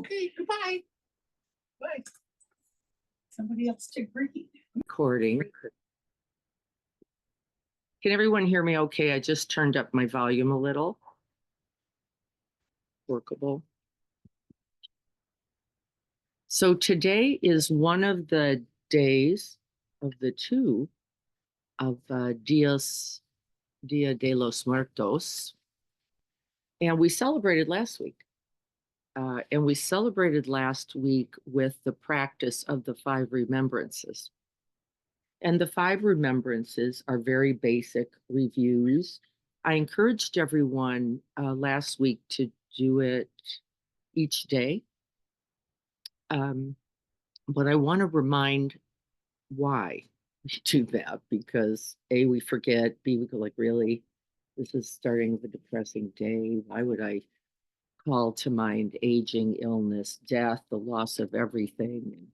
Okay, goodbye. Bye. Somebody else take breaking. Recording. Can everyone hear me okay? I just turned up my volume a little. Workable. So today is one of the days of the two of Dia de los Muertos. And we celebrated last week. And we celebrated last week with the practice of the 5 remembrances. And the 5 remembrances are very basic reviews. I encouraged everyone last week to do it each day. But I want to remind why we do that, because A, we forget, B, we go like, really, this is starting of a depressing day. Why would I call to mind aging, illness, death, the loss of everything, and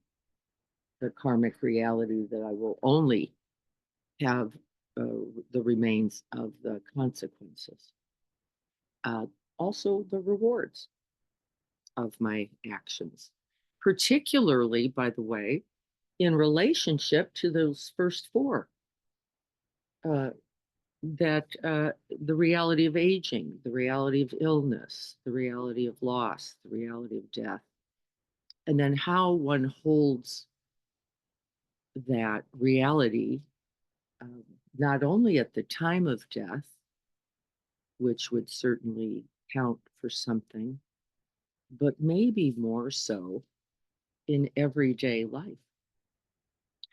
the karmic reality that I will only have the remains of the consequences. Also, the rewards of my actions, particularly, by the way, in relationship to those first 4. That the reality of aging, the reality of illness, the reality of loss, the reality of death, and then how one holds that reality not only at the time of death, which would certainly count for something, but maybe more so in everyday life.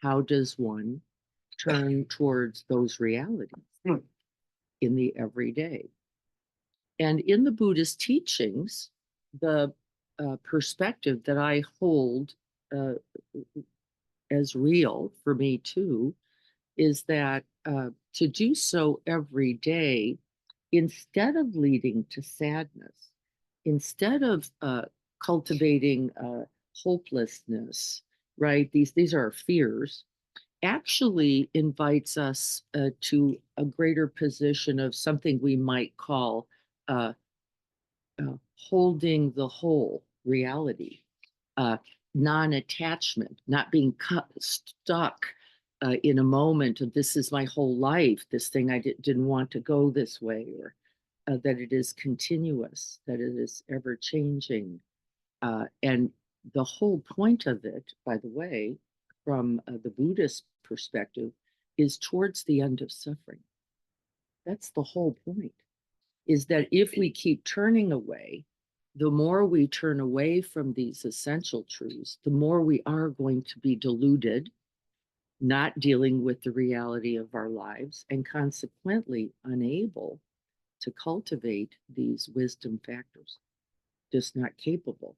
How does one turn towards those realities in the everyday? And in the Buddhist teachings, the perspective that I hold as real for me too is that to do so every day, instead of leading to sadness, instead of cultivating hopelessness, right? These are our fears, actually invites us to a greater position of something we might call holding the whole reality, non-attachment, not being stuck in a moment of this is my whole life, this thing I didn't want to go this way, or that it is continuous, that it is ever changing. And the whole point of it, by the way, from the Buddhist perspective, is towards the end of suffering. That's the whole point, is that if we keep turning away, the more we turn away from these essential truths, the more we are going to be deluded, not dealing with the reality of our lives, and consequently unable to cultivate these wisdom factors, just not capable.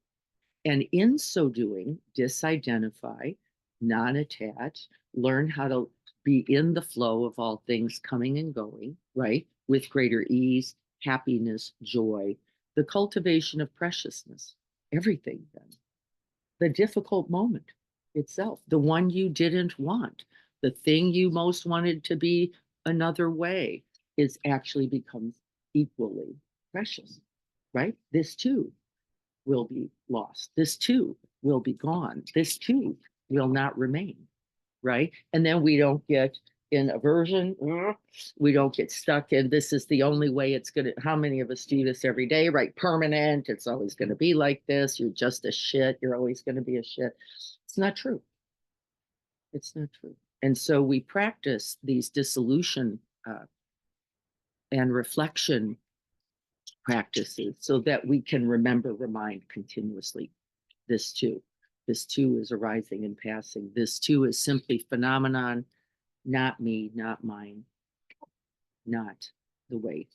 And in so doing, disidentify, non-attach, learn how to be in the flow of all things coming and going, right? With greater ease, happiness, joy, the cultivation of preciousness, everything then. The difficult moment itself, the one you didn't want, the thing you most wanted to be another way, is actually becomes equally precious, right? This too will be lost. This too will be gone. This too will not remain, right? And then we don't get in aversion. We don't get stuck in this is the only way it's going to, how many of us do this every day, right? Permanent. It's always going to be like this. You're just a shit. You're always going to be a shit. It's not true. It's not true. And so we practice these dissolution and reflection practices so that we can remind continuously. This too is arising and passing. This too is simply phenomenon, not me, not mine, not the way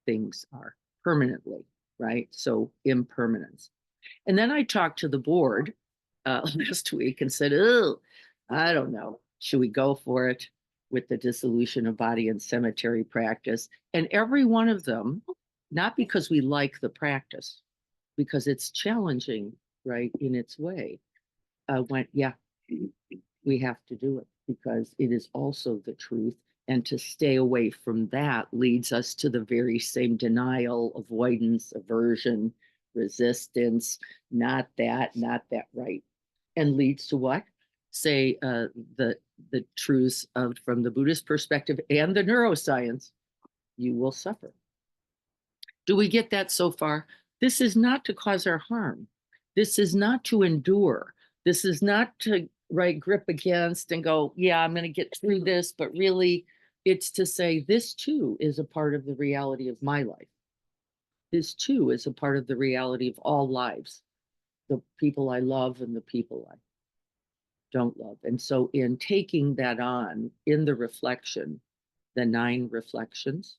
things are permanently, right? So impermanence. And then I talked to the board last week and said, oh, I don't know, should we go for it with the dissolution of body and cemetery practice? And every one of them, not because we like the practice, because it's challenging, right, in its way, went, yeah, we have to do it because it is also the truth. And to stay away from that leads us to the very same denial, avoidance, aversion, resistance, not that, right. And leads to what? Say the truths of from the Buddhist perspective and the neuroscience, you will suffer. Do we get that so far? This is not to cause our harm. This is not to endure. This is not to grip against and go, yeah, I'm going to get through this, but really it's to say this too is a part of the reality of my life. This too is a part of the reality of all lives, the people I love and the people I don't love. And so in taking that on in the reflection, the 9 reflections,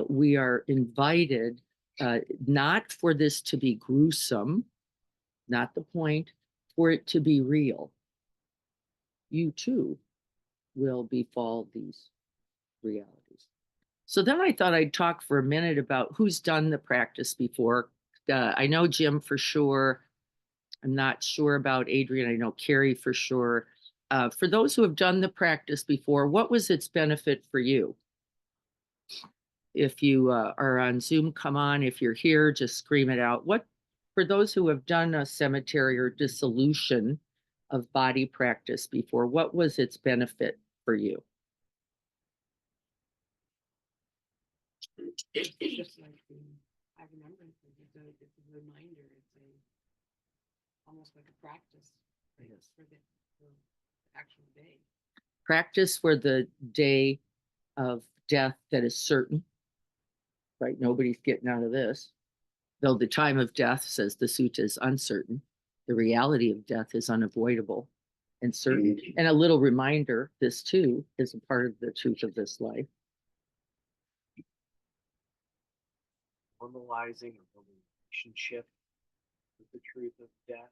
we are invited not for this to be gruesome, not the point, for it to be real. You too will befall these realities. So then I thought I'd talk for a minute about who's done the practice before. I know Jim for sure. I'm not sure about Adrian. I know Carrie for sure. For those who have done the practice before, what was its benefit for you? If you are on Zoom, come on. If you're here, just scream it out. What, for those who have done a cemetery or dissolution of body practice before, what was its benefit for you? It's just like I remember it's a reminder. It's almost like a practice for the actual day. Practice for the day of death that is certain, right? Nobody's getting out of this. Though the time of death, says the sutta, is uncertain, the reality of death is unavoidable and certain. And a little reminder, this too is a part of the truth of this life. Normalizing or building a relationship with the truth of death.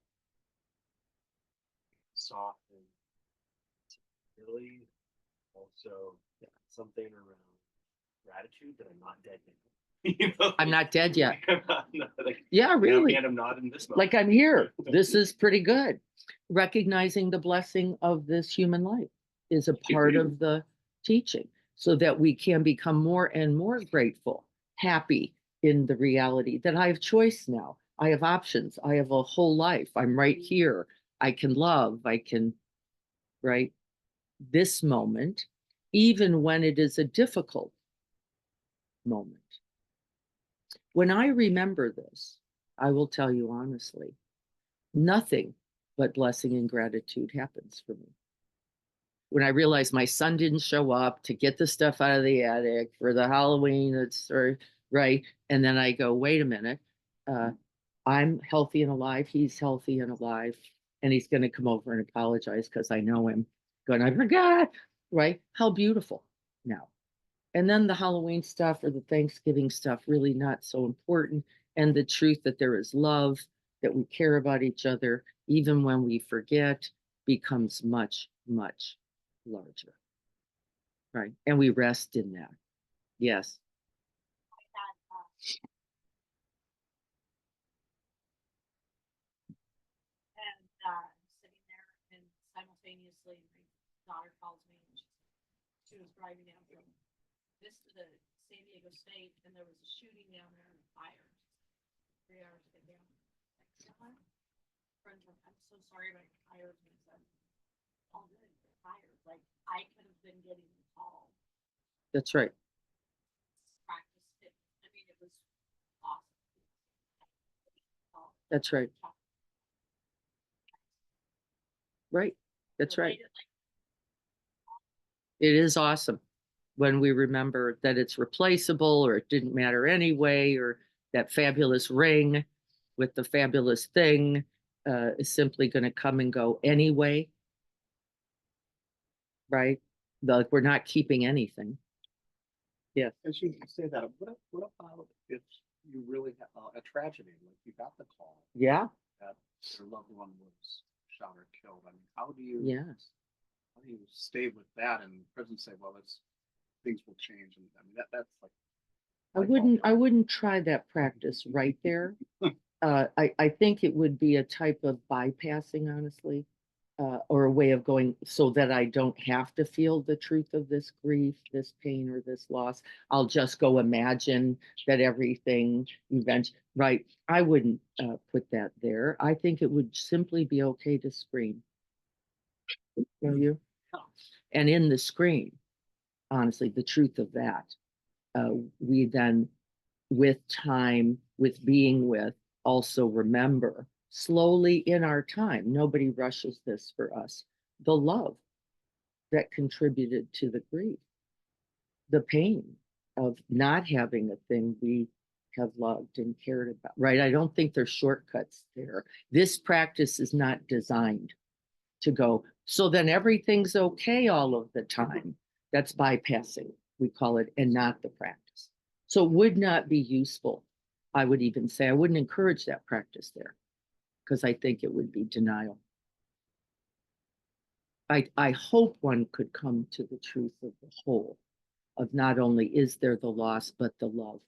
Soften. Really also something around gratitude that I'm not dead yet. You know? I'm not dead yet. Like, Yeah, really. And I'm not in this moment. Like I'm here. This is pretty good. Recognizing the blessing of this human life is a part of the teaching so that we can become more and more grateful, happy in the reality that I have choice now. I have options. I have a whole life. I'm right here. I can love. I can, right? This moment, even when it is a difficult moment. When I remember this, I will tell you honestly, nothing but blessing and gratitude happens for me. When I realized my son didn't show up to get the stuff out of the attic for the Halloween, that's right. And then I go, wait a minute, I'm healthy and alive. He's healthy and alive. And he's going to come over and apologize because I know him. Going, I forgot, right? How beautiful now. And then the Halloween stuff or the Thanksgiving stuff, really not so important. And the truth that there is love, that we care about each other, even when we forget, becomes much, much larger. Right. And we rest in that. Yes. And sitting there and simultaneously my daughter calls me and she was driving down from this to the San Diego State and there was a shooting down there and a fire. 3 hours to get down. Like, friends were, I'm so sorry about your fires. And I said, all good, fires. Like I could have been getting the call. That's right. Practice it. I mean, it was awesome. That's right. Right. That's right. It is awesome when we remember that it's replaceable or it didn't matter anyway, or that fabulous ring with the fabulous thing is simply going to come and go anyway. Right. Like we're not keeping anything. Yeah. As you say that, what about if you really have a tragedy, like you got the call? Yeah. That your loved one was shot or killed. I mean, how do you? Yes. How do you stay with that and present say, well, it's things will change, and I mean that's like. I wouldn't try that practice right there. I think it would be a type of bypassing, honestly. or a way of going so that I don't have to feel the truth of this grief, this pain, or this loss. I'll just go imagine that everything eventually, right? I wouldn't put that there. I think it would simply be okay to scream. Will you? And in the scream, honestly, the truth of that, we then, with time, with being with, also remember slowly in our time, nobody rushes this for us, the love that contributed to the grief, the pain of not having a thing we have loved and cared about, right? I don't think there's shortcuts there. This practice is not designed to go, so then everything's okay all of the time. That's bypassing, we call it, and not the practice. So it would not be useful. I would even say I wouldn't encourage that practice there because I think it would be denial. I hope one could come to the truth of the whole, of not only is there the loss, but the love.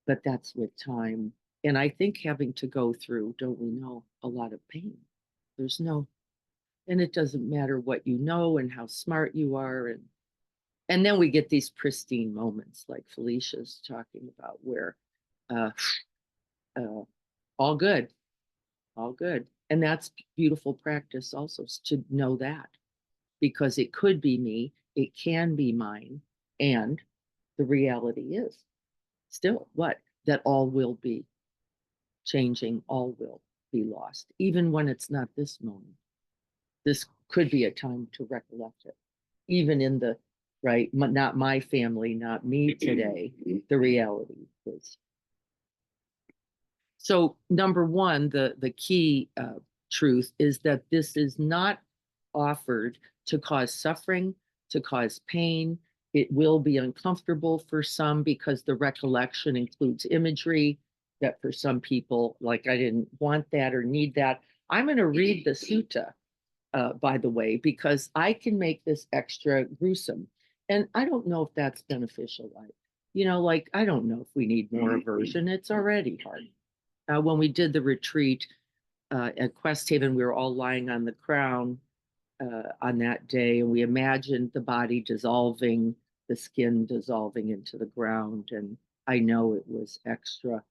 But that's with time. And I think having to go through, don't we know, a lot of pain. There's no, and it doesn't matter what you know and how smart you are. And then we get these pristine moments like Felicia's talking about where all good, all good. And that's beautiful practice also to know that, because it could be me, it can be mine. And the reality is still what? That all will be changing, all will be lost, even when it's not this moment. This could be a time to recollect it, even in the, right, not my family, not me today, the reality is. So number one, the key truth is that this is not offered to cause suffering, to cause pain. It will be uncomfortable for some because the recollection includes imagery that for some people, like I didn't want that or need that. I'm going to read the sutta, by the way, because I can make this extra gruesome. And I don't know if that's beneficial. Like, I don't know if we need more aversion. It's already hard. When we did the retreat at Quest Haven, we were all lying on the crown on that day, and we imagined the body dissolving, the skin dissolving into the ground. And I know it was extra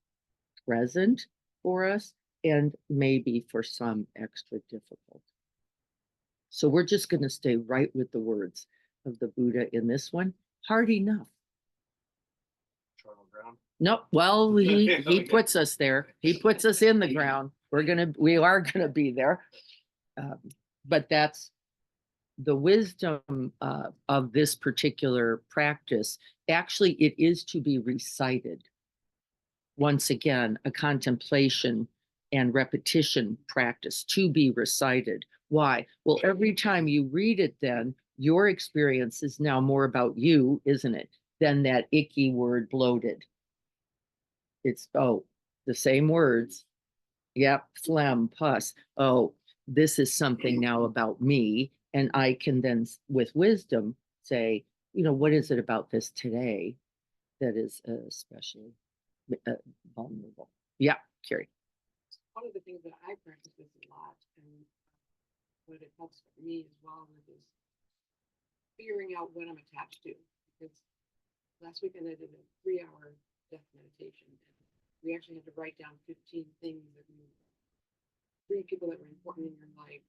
present for us and maybe for some extra difficult. So we're just going to stay right with the words of the Buddha in this one. Hard enough. No, well, he puts us there. He puts us in the ground. We are gonna be there. But that's the wisdom of this particular practice. Actually, it is to be recited. Once again, a contemplation and repetition practice to be recited. Why? Well, every time you read it, then your experience is now more about you, isn't it? Than that icky word bloated. It's, the same words. Yep, phlegm, pus. This is something now about me. And I can then, with wisdom, say, what is it about this today that is especially vulnerable? Yeah, Carrie. One of the things that I practice this a lot, and what it helps for me as well with is figuring out what I'm attached to. Because last weekend I did a 3-hour death meditation. We actually had to write down 15 things that 3 people that were important in your life,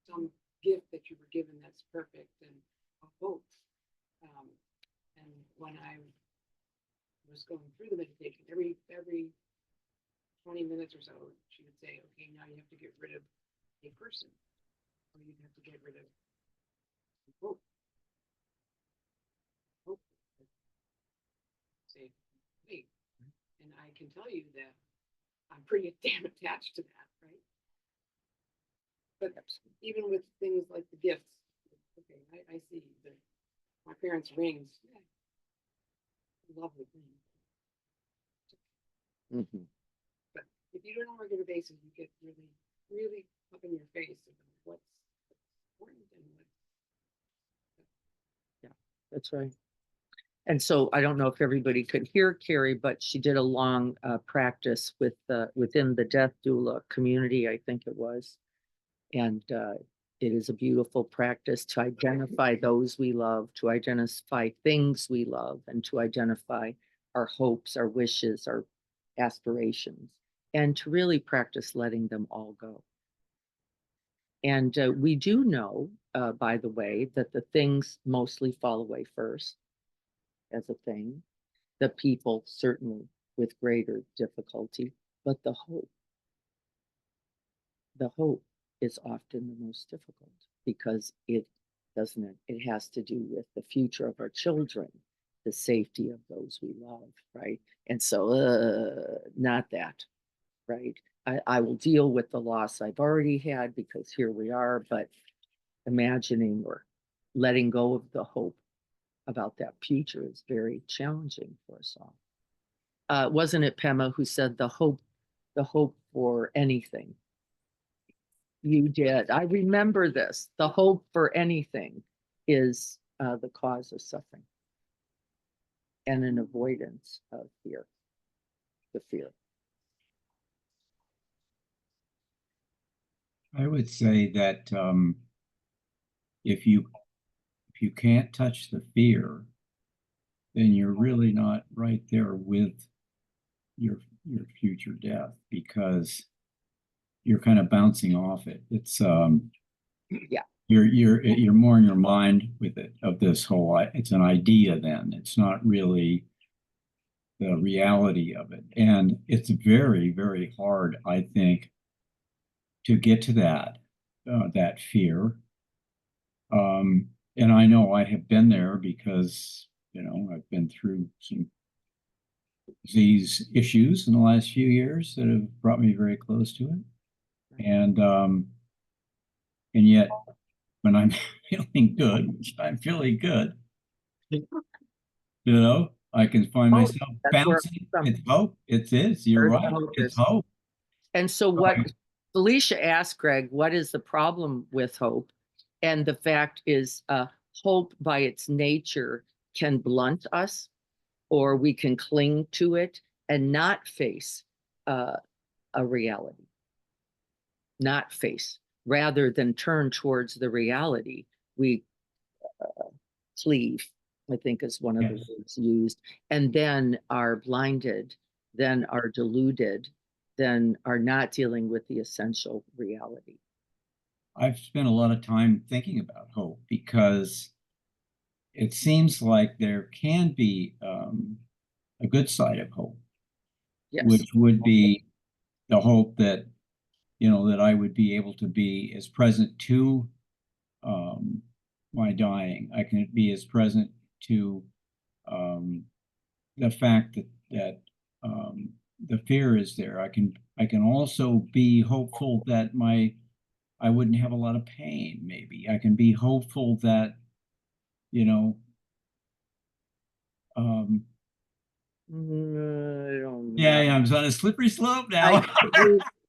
some gift that you were given that's perfect, and a hope. And when I was going through the meditation, every 20 minutes or so, she would say, okay, now you have to get rid of a person, or you have to get rid of hope. Say, wait. And I can tell you that I'm pretty damn attached to that, right? But even with things like the gifts, okay, I see that my parents' rings, lovely thing. Mm-hmm. But if you do it on a regular basis, you get really, really up in your face about what's important and what's. Yeah, that's right. And so I don't know if everybody could hear Carrie, but she did a long practice with within the death doula community, I think it was. And it is a beautiful practice to identify those we love, to identify things we love, and to identify our hopes, our wishes, our aspirations, and to really practice letting them all go. And we do know, by the way, that the things mostly fall away first as a thing, the people certainly with greater difficulty, but the hope is often the most difficult because it has to do with the future of our children, the safety of those we love, right? And so, not that, right? I will deal with the loss I've already had because here we are, but imagining or letting go of the hope about that future is very challenging for us all. Wasn't it Pema who said the hope for anything? You did. I remember this. The hope for anything is the cause of suffering and an avoidance of fear, the fear. I would say that if you can't touch the fear, then you're really not right there with your future death, because you're kind of bouncing off it. It's Yeah. You're more in your mind with it, of this whole, it's an idea then. It's not really the reality of it. And it's very, very hard, I think, to get to that fear. And I know I have been there because, I've been through some disease issues in the last few years that have brought me very close to it. And yet when I'm feeling good, which I'm feeling good, I can find myself bouncing. It's hope. It is. You're right. It's hope. And so what Felicia asked Greg, what is the problem with hope? And the fact is, hope by its nature can blunt us, or we can cling to it and not face a reality. Not face, rather than turn towards the reality, we cleave, I think is one of the words used, and then are blinded, then are deluded, then are not dealing with the essential reality. I've spent a lot of time thinking about hope because it seems like there can be a good side of hope, Yes. which would be the hope that, that I would be able to be as present to my dying. I can be as present to the fact that the fear is there. I can also be hopeful that I wouldn't have a lot of pain. Maybe I can be hopeful that, I don't know. yeah, I'm on a slippery slope now.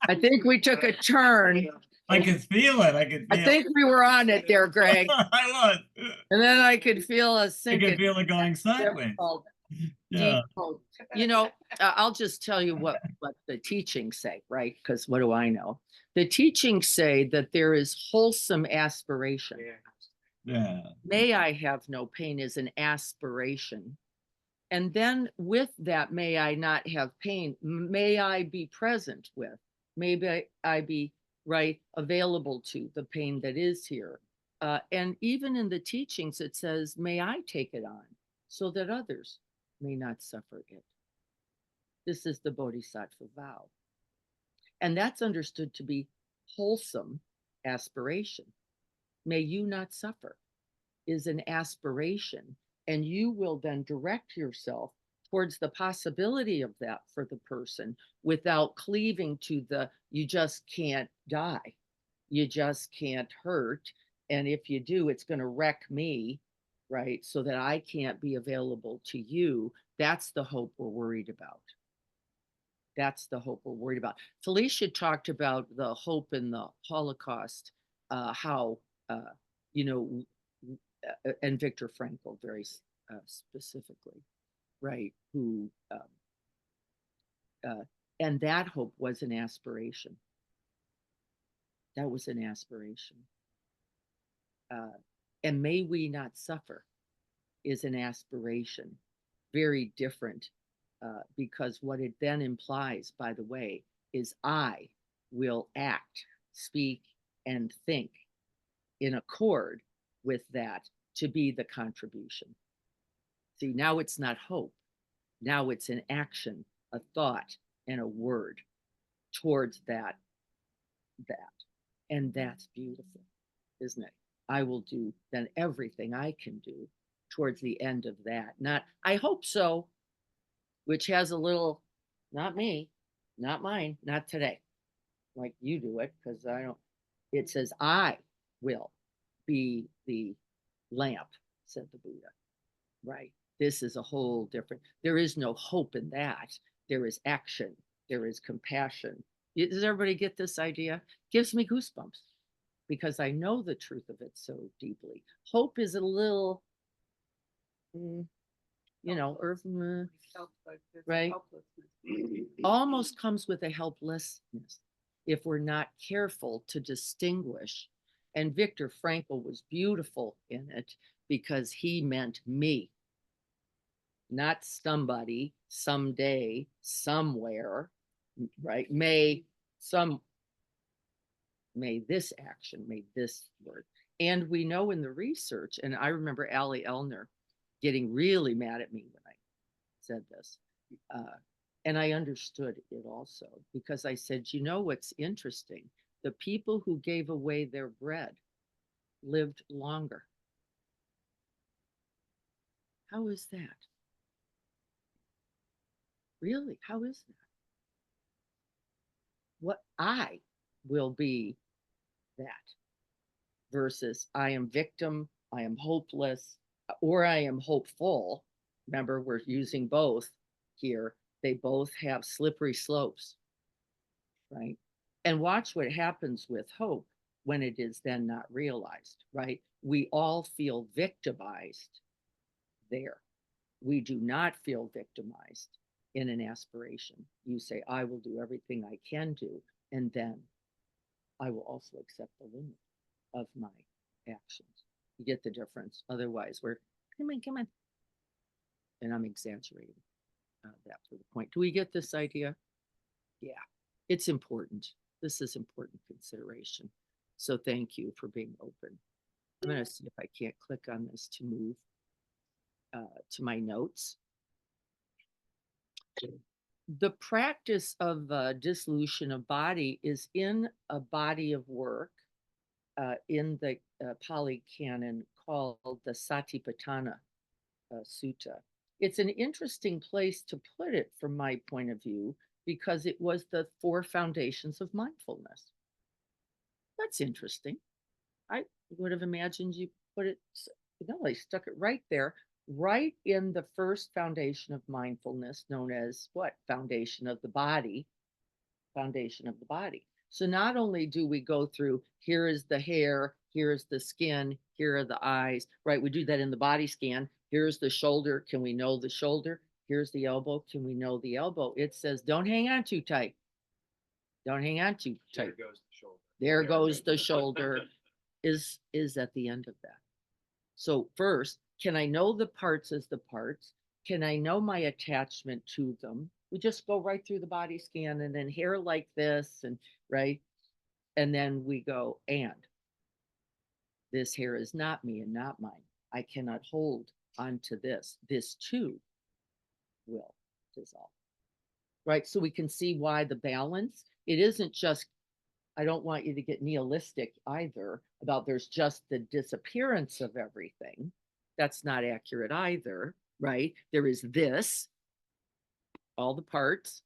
I think we took a turn. I could feel it. I think we were on it there, Greg. I was. And then I could feel us I sinking. could feel it going sideways. Yeah. I'll just tell you what the teachings say, right? Because what do I know? The teachings say that there is wholesome aspiration. Yeah. May I have no pain is an aspiration. And then with that, may I not have pain, may I be present with, maybe I be available to the pain that is here. And even in the teachings, it says, may I take it on so that others may not suffer it. This is the Bodhisattva vow. And that's understood to be wholesome aspiration. May you not suffer is an aspiration, and you will then direct yourself towards the possibility of that for the person without cleaving to you just can't die. You just can't hurt. And if you do, it's going to wreck me, right? So that I can't be available to you. That's the hope we're worried about. That's the hope we're worried about. Felicia talked about the hope in the Holocaust, how, and Viktor Frankl very specifically, right? Who, and that hope was an aspiration. That was an aspiration. And may we not suffer is an aspiration, very different, because what it then implies, by the way, is I will act, speak, and think in accord with that to be the contribution. See, now it's not hope. Now it's an action, a thought, and a word towards that. And that's beautiful, isn't it? I will do then everything I can do towards the end of that. Not, I hope so, which has a little, not me, not mine, not today. Like you do it, because I don't, it says, I will be the lamp, said the Buddha. Right? This is a whole different, there is no hope in that. There is action, there is compassion. Does everybody get this idea? Gives me goosebumps because I know the truth of it so deeply. Hope is a little, you know, right? Almost comes with a helplessness if we're not careful to distinguish. And Viktor Frankl was beautiful in it because he meant me, not somebody, someday, somewhere, right? May this action, may this word. And we know in the research, and I remember Allie Elner getting really mad at me when I said this. And I understood it also because I said, you know what's interesting? The people who gave away their bread lived longer. How is that? Really? How is that? What I will be that versus I am victim, I am hopeless, or I am hopeful. Remember, we're using both here. They both have slippery slopes, right? And watch what happens with hope when it is then not realized, right? We all feel victimized there. We do not feel victimized in an aspiration. You say, I will do everything I can do, and then I will also accept the limit of my actions. You get the difference. Otherwise, we're, come on. And I'm exaggerating that for the point. Do we get this idea? Yeah, it's important. This is important consideration. So thank you for being open. I'm going to see if I can't click on this to move to my notes. The practice of dissolution of body is in a body of work in the Pali Canon called the Satipatthana Sutta. It's an interesting place to put it from my point of view because it was the 4 foundations of mindfulness. That's interesting. I would have imagined you put it, no, they stuck it right there, right in the first foundation of mindfulness, known as what? Foundation of the body. Foundation of the body. So not only do we go through, here is the hair, here is the skin, here are the eyes, right? We do that in the body scan. Here's the shoulder. Can we know the shoulder? Here's the elbow. Can we know the elbow? It says, don't hang on too tight. Don't hang on too tight. There goes the shoulder. There goes the shoulder is at the end of that. So first, can I know the parts as the parts? Can I know my attachment to them? We just go right through the body scan and then hair like this and right. And then we go, and this hair is not me and not mine. I cannot hold onto this. This too will dissolve. Right. So we can see why the balance, it isn't just, I don't want you to get nihilistic either about there's just the disappearance of everything. That's not accurate either. Right. There is this, all the parts,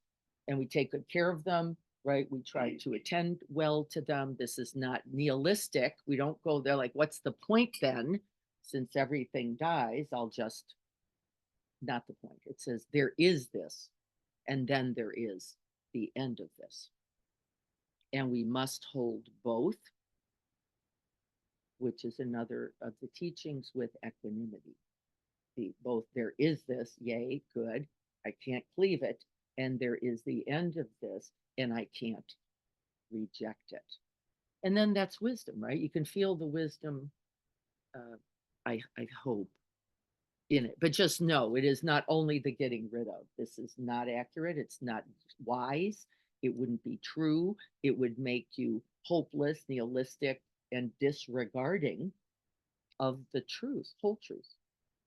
and we take good care of them, right? We try to attend well to them. This is not nihilistic. We don't go there like, what's the point then? Since everything dies, I'll just, not the point. It says there is this, and then there is the end of this. And we must hold both, which is another of the teachings with equanimity. Both there is this, yay, good, I can't cleave it, and there is the end of this, and I can't reject it. And then that's wisdom, right? You can feel the wisdom, I hope, in it. But just know it is not only the getting rid of. This is not accurate. It's not wise. It wouldn't be true. It would make you hopeless, nihilistic, and disregarding of the truth, whole truth.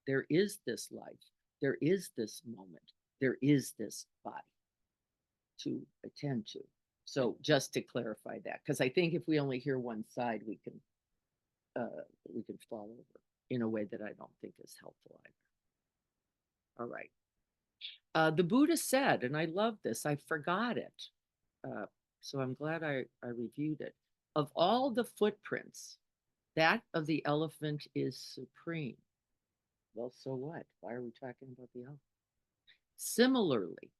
There is this life. There is this moment. There is this body to attend to. So just to clarify that, because I think if we only hear one side, we can fall over in a way that I don't think is helpful either. All right. The Buddha said, and I love this, I forgot it. So I'm glad I reviewed it. Of all the footprints, that of the elephant is supreme. Well, so what? Why are we talking about the elephant? Similarly,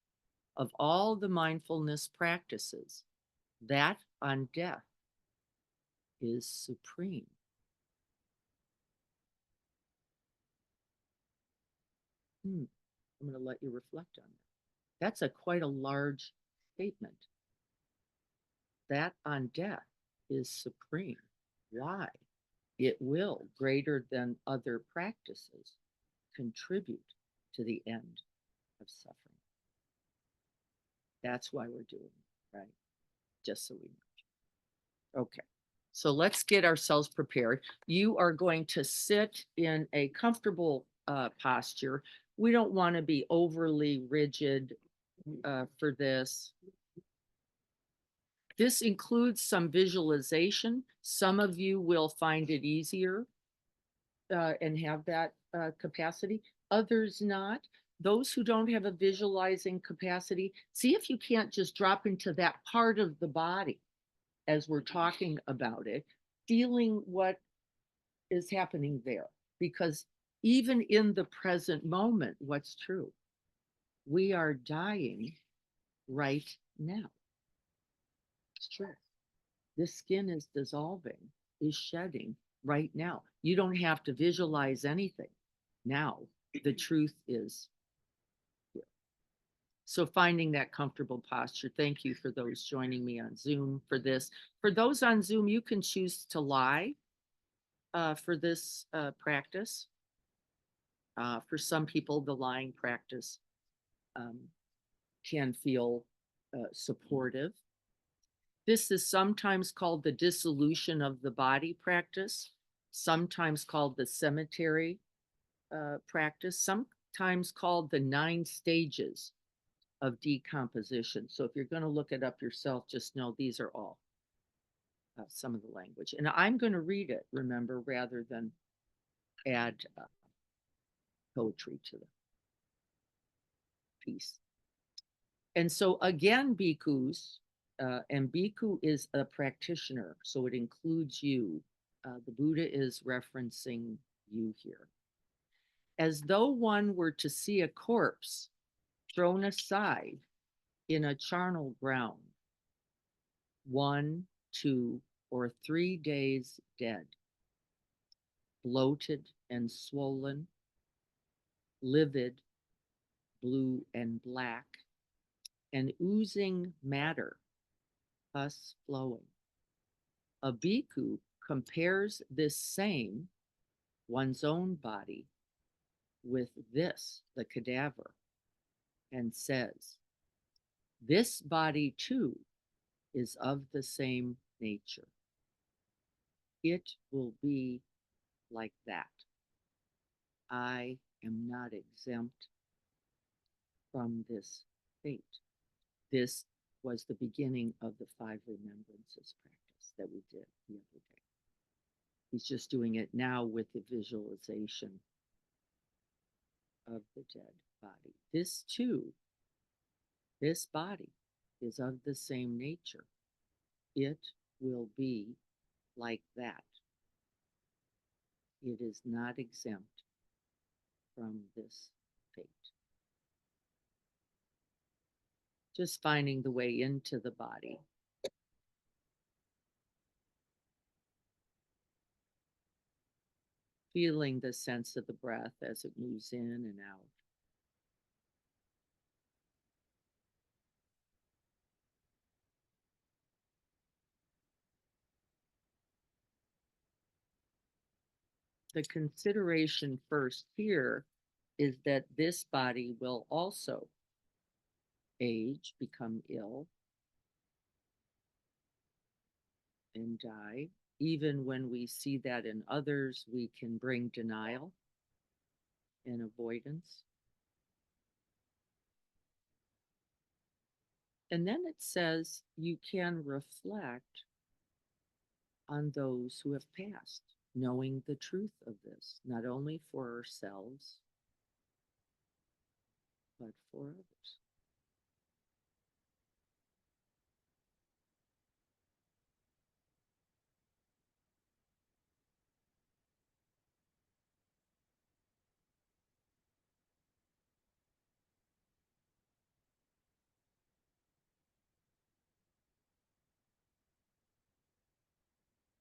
of all the mindfulness practices, that on death is supreme. I'm going to let you reflect on that. That's quite a large statement. That on death is supreme. Why? It will, greater than other practices, contribute to the end of suffering. That's why we're doing it, right? Just so we know. Okay, so let's get ourselves prepared. You are going to sit in a comfortable posture. We don't want to be overly rigid for this. This includes some visualization. Some of you will find it easier and have that capacity. Others not. Those who don't have a visualizing capacity, see if you can't just drop into that part of the body as we're talking about it, feeling what is happening there. Because even in the present moment, what's true? We are dying right now. It's true. This skin is dissolving, is shedding right now. You don't have to visualize anything. Now, the truth is here. So finding that comfortable posture. Thank you for those joining me on Zoom for this. For those on Zoom, you can choose to lie for this practice. For some people, the lying practice can feel supportive. This is sometimes called the dissolution of the body practice, sometimes called the cemetery practice, sometimes called the 9 stages of decomposition. So if you're going to look it up yourself, just know these are all some of the language. And I'm going to read it, remember, rather than add poetry to the piece. And so again, bhikkhus, and bhikkhu is a practitioner, so it includes you. The Buddha is referencing you here. As though one were to see a corpse thrown aside in a charnel ground, 1, 2, or 3 days dead, bloated and swollen, livid, blue and black, and oozing matter, pus flowing. A bhikkhu compares this same, one's own body, with this, the cadaver, and says, this body too is of the same nature. It will be like that. I am not exempt from this fate. This was the beginning of the 5 remembrances practice that we did the other day. He's just doing it now with the visualization of the dead body. This too, this body is of the same nature. It will be like that. It is not exempt from this fate. Just finding the way into the body. Feeling the sense of the breath as it moves in and out. the consideration first here is that this body will also age, become ill, and die. Even when we see that in others, we can bring denial and avoidance. And then it says you can reflect on those who have passed, knowing the truth of this, not only for ourselves, but for others.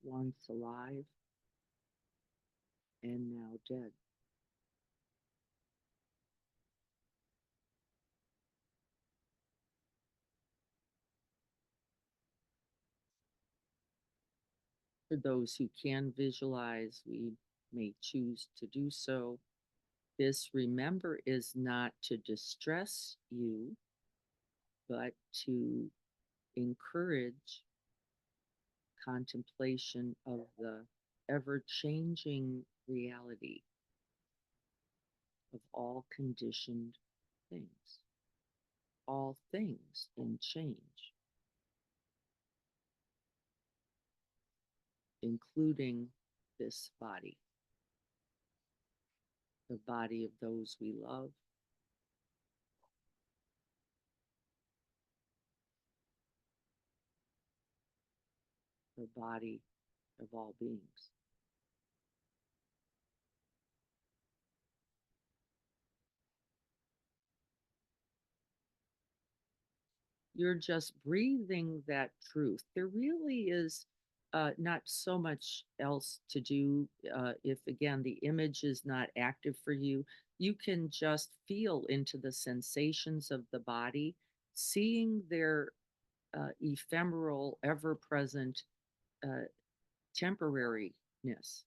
Once alive and now dead. For those who can visualize, we may choose to do so. This, remember, is not to distress you, but to encourage contemplation of the ever changing reality of all conditioned things, all things in change, including this body, the body of those we love, the body of all beings. You're just breathing that truth. There really is not so much else to do. If, again, the image is not active for you, you can just feel into the sensations of the body, seeing their ephemeral, ever present temporariness.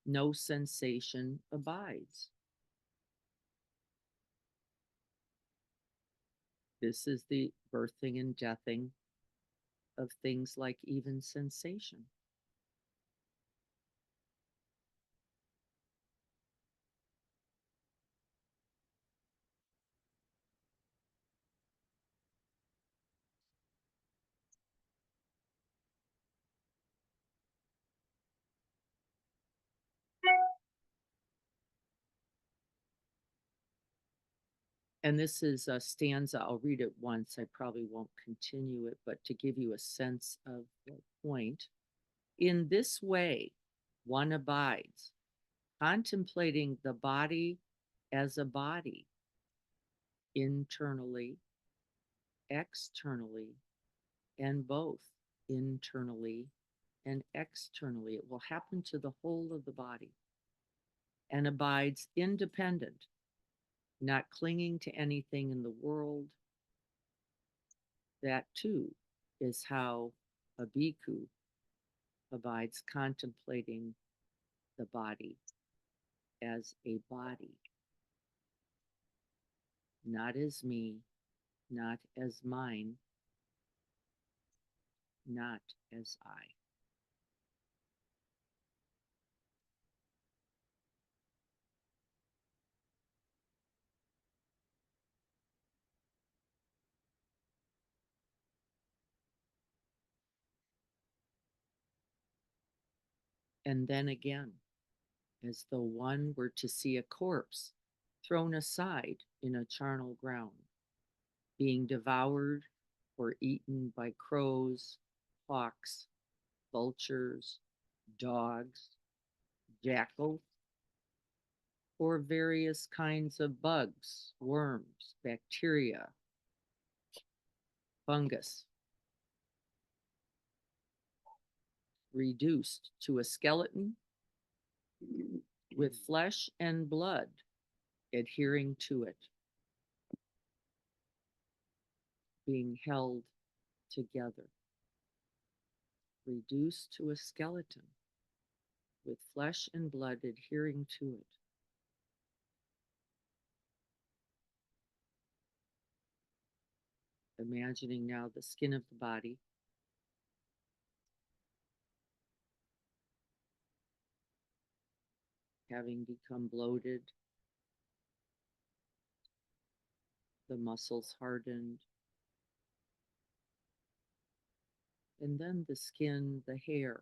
No sensation abides. This is the birthing and deathing of things like even sensation. And this is a stanza. I'll read it once. I probably won't continue it, but to give you a sense of the point. In this way, one abides, contemplating the body as a body, internally, externally, and both internally and externally. It will happen to the whole of the body, and abides independent, not clinging to anything in the world. That too is how a bhikkhu abides, contemplating the body as a body, not as me, not as mine, not as I. And then again, as though one were to see a corpse thrown aside in a charnel ground, being devoured or eaten by crows, hawks, vultures, dogs, jackals, or various kinds of bugs, worms, bacteria, fungus, reduced to a skeleton with flesh and blood adhering to it, being held together, reduced to a skeleton with flesh and blood adhering to it. Imagining now the skin of the body, having become bloated, the muscles hardened, and then the skin, the hair,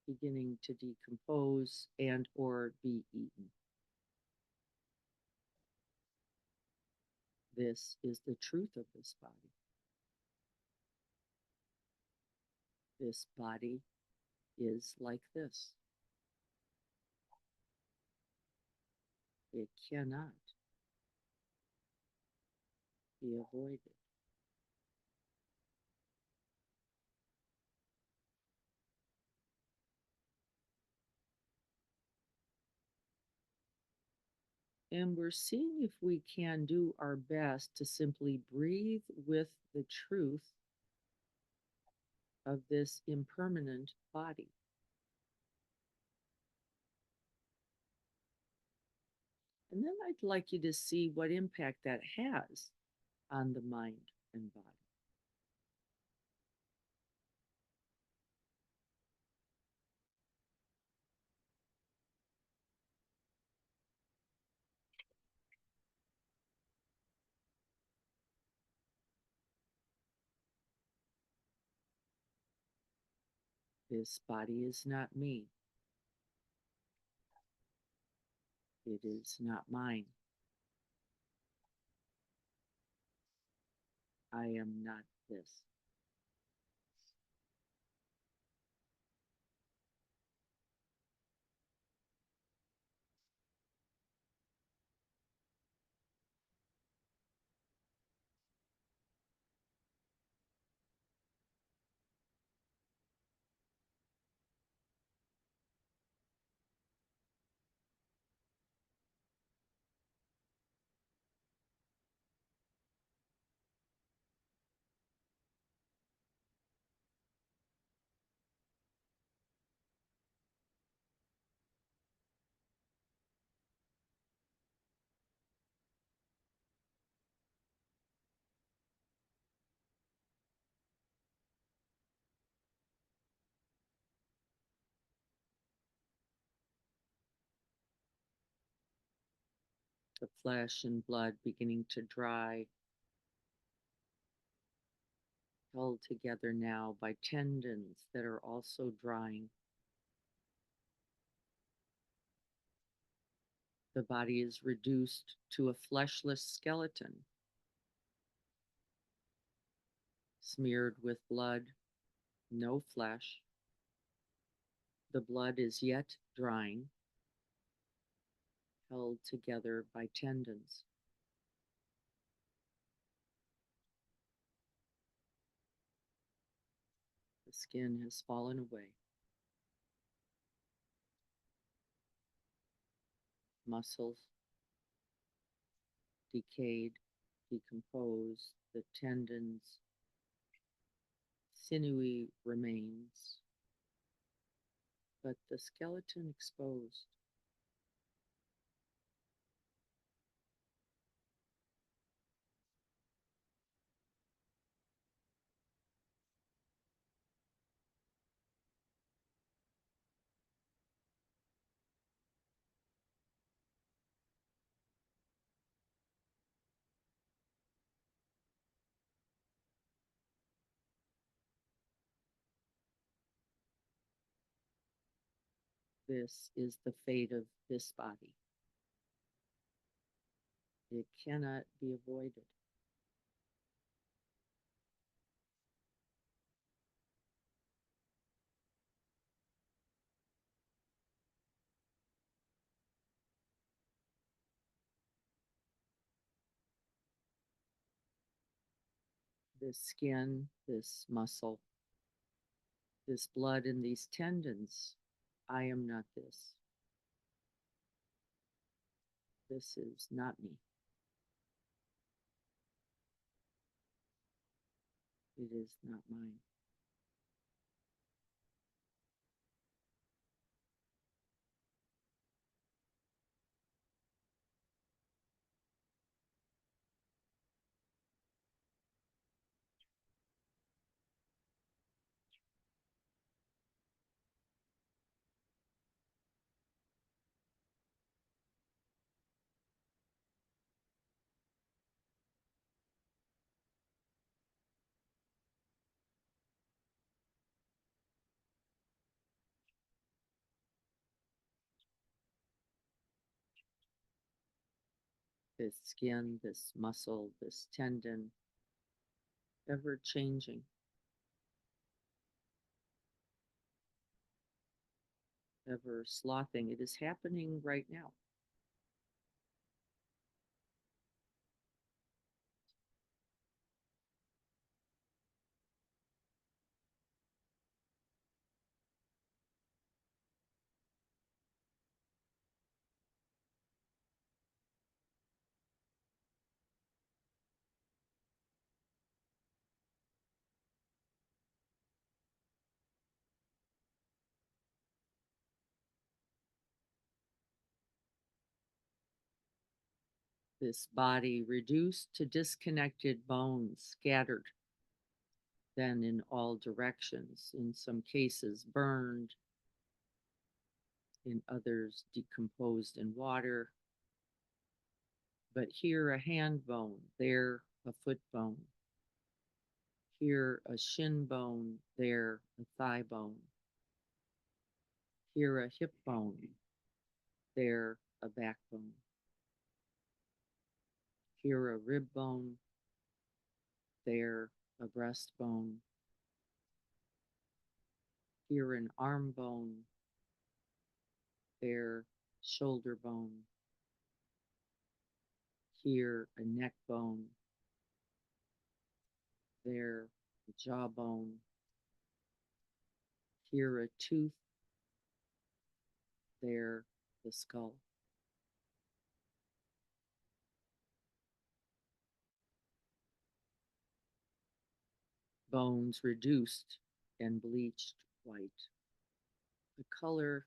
beginning to decompose and or be eaten. This is the truth of this body. This body is like this. It cannot be avoided. And we're seeing if we can do our best to simply breathe with the truth of this impermanent body. And then I'd like you to see what impact that has on the mind and body. This body is not me. It is not mine. I am not this. The flesh and blood beginning to dry, held together now by tendons that are also drying. The body is reduced to a fleshless skeleton, smeared with blood, no flesh. The blood is yet drying, held together by tendons. The skin has fallen away. Muscles decayed, decomposed, the tendons, sinewy remains, but the skeleton exposed. This is the fate of this body. It cannot be avoided. This skin, this muscle, this blood, and these tendons, I am not this. This is not me. It is not mine. this skin, this muscle, this tendon, ever changing. Ever slothing. It is happening right now. This body reduced to disconnected bones scattered then in all directions, in some cases burned, in others decomposed in water. But here a hand bone, there a foot bone, here a shin bone, there a thigh bone, here a hip bone, there a backbone, here a rib bone, there a breastbone, here an arm bone, there shoulder bone, here a neck bone, there a jawbone, here a tooth, there the skull. Bones reduced and bleached white, the color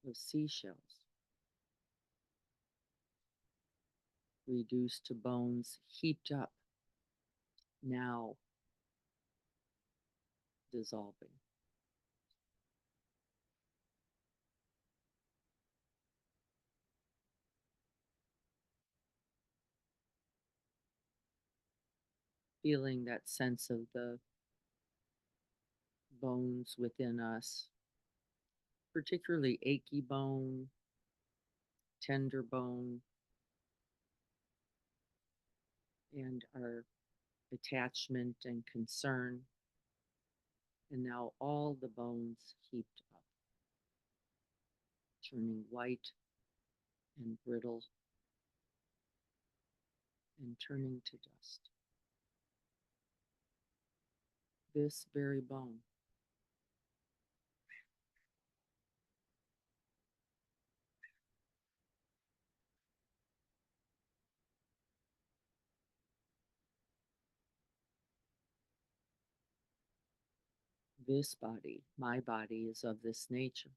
of seashells, reduced to bones heaped up, now dissolving. Feeling that sense of the bones within us, particularly achy bone, tender bone, and our attachment and concern. And now all the bones heaped up, turning white and brittle and turning to dust. This very bone. This body, my body, is of this nature.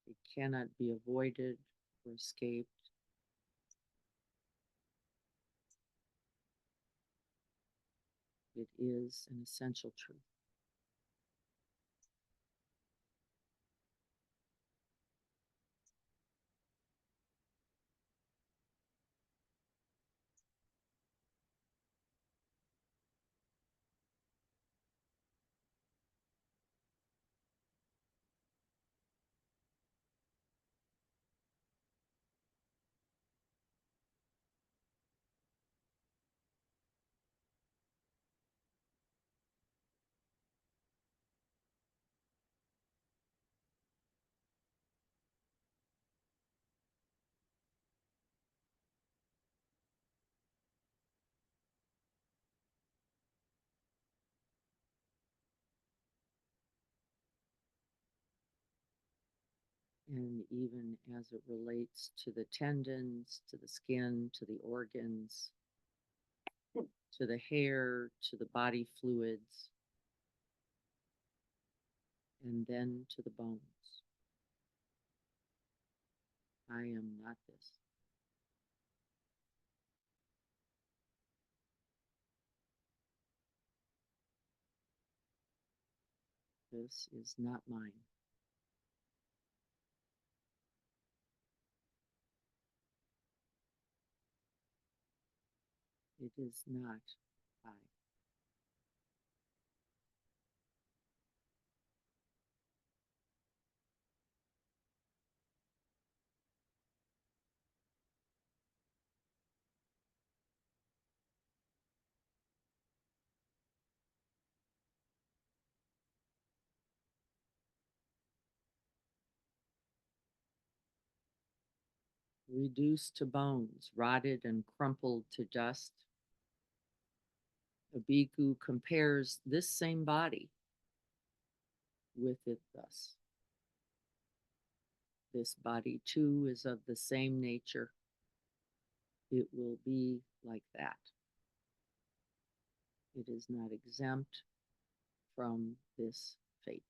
It cannot be avoided or escaped. It is an essential truth. And even as it relates to the tendons, to the skin, to the organs, to the hair, to the body fluids, and then to the bones. I am not this. This is not mine. It is not I. reduced to bones, rotted and crumpled to dust. A bhikkhu compares this same body with it thus. This body too is of the same nature. It will be like that. It is not exempt from this fate.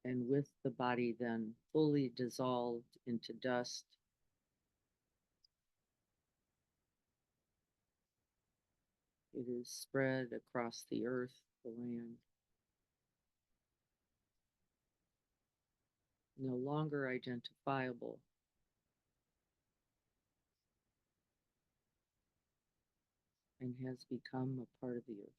And with the body then fully dissolved into dust, it is spread across the earth, the land, no longer identifiable. And has become a part of the earth.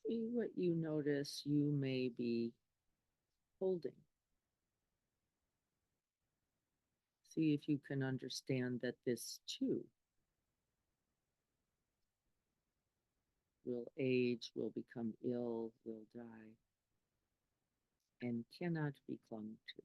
See what you notice you may be holding. See if you can understand that this too will age, will become ill, will die, and cannot be clung to.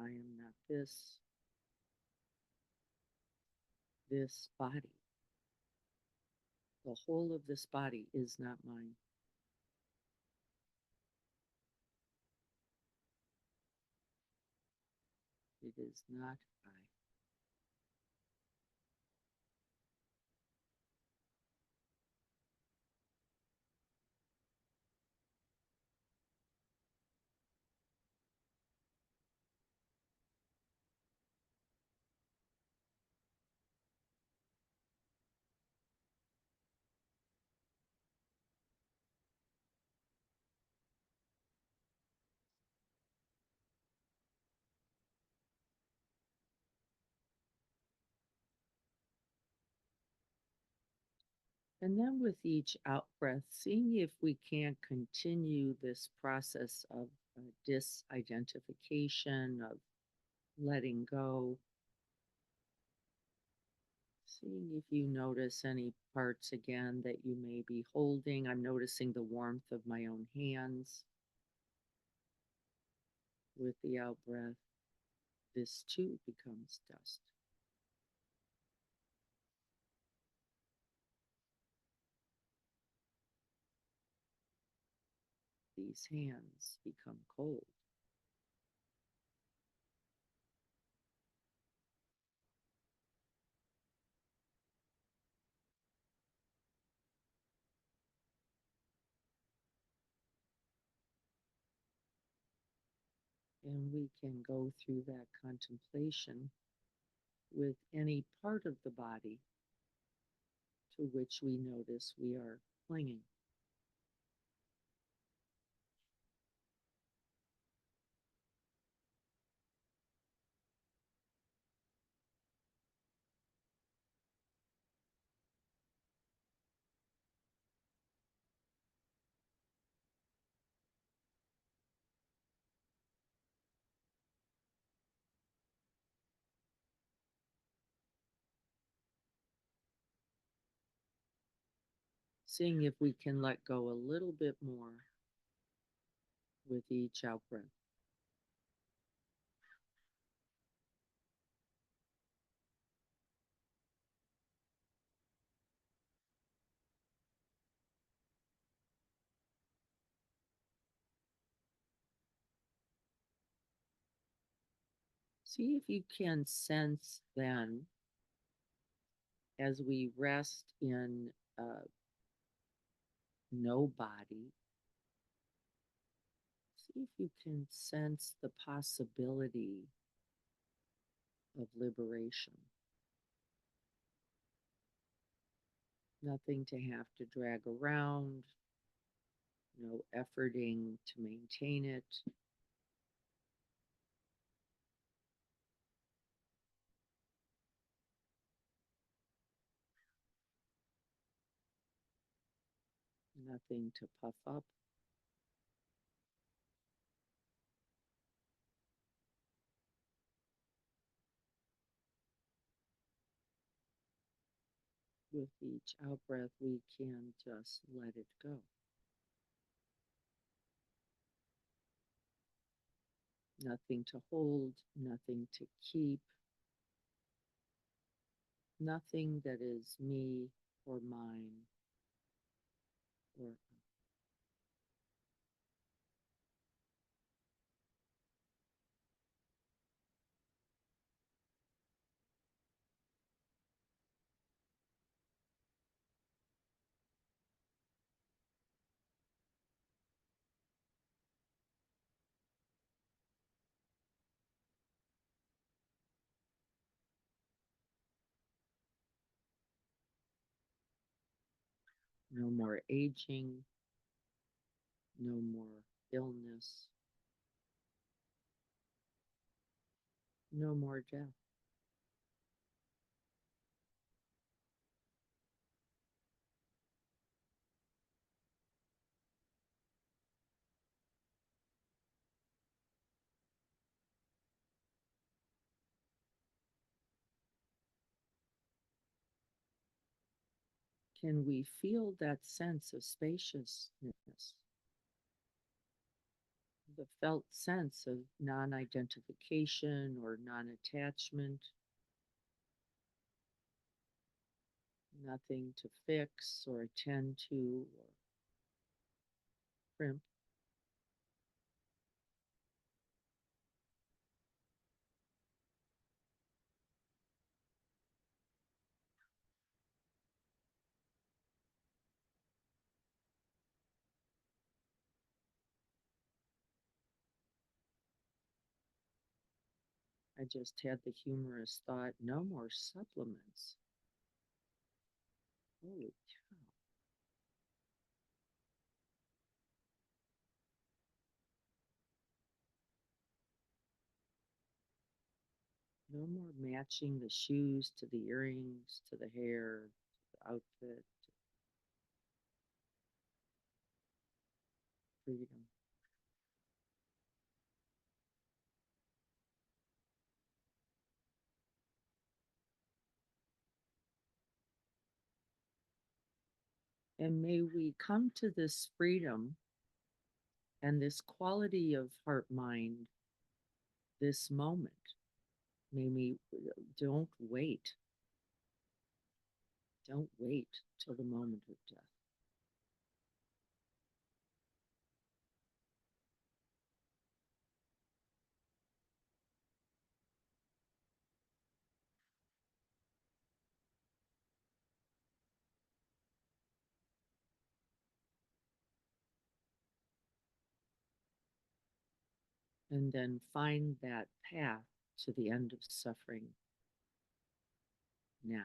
I am not this, this body. The whole of this body is not mine. It is not I. And then with each out breath, seeing if we can't continue this process of disidentification, of letting go. Seeing if you notice any parts again that you may be holding. I'm noticing the warmth of my own hands. With the out breath, this too becomes dust. These hands become cold. And we can go through that contemplation with any part of the body to which we notice we are clinging. Seeing if we can let go a little bit more with each out breath. See if you can sense then, as we rest in no body, see if you can sense the possibility of liberation. Nothing to have to drag around, no efforting to maintain it. Nothing to puff up. With each out breath, we can just let it go. Nothing to hold, nothing to keep, nothing that is me or mine or no more aging, no more illness, no more death. Can we feel that sense of spaciousness? The felt sense of non identification or non attachment, nothing to fix or attend to or crimp. I just had the humorous thought, no more supplements. Holy cow. No more matching the shoes to the earrings, to the hair, to the outfit. Freedom. And may we come to this freedom and this quality of heart mind this moment. May we don't wait. Don't wait till the moment of death. And then find that path to the end of suffering now.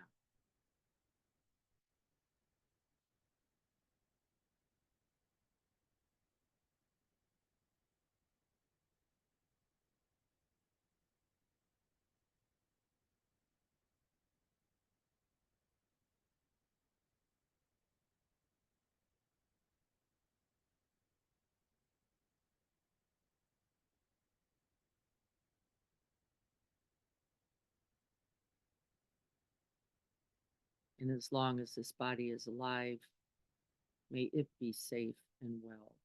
And as long as this body is alive, may it be safe and well,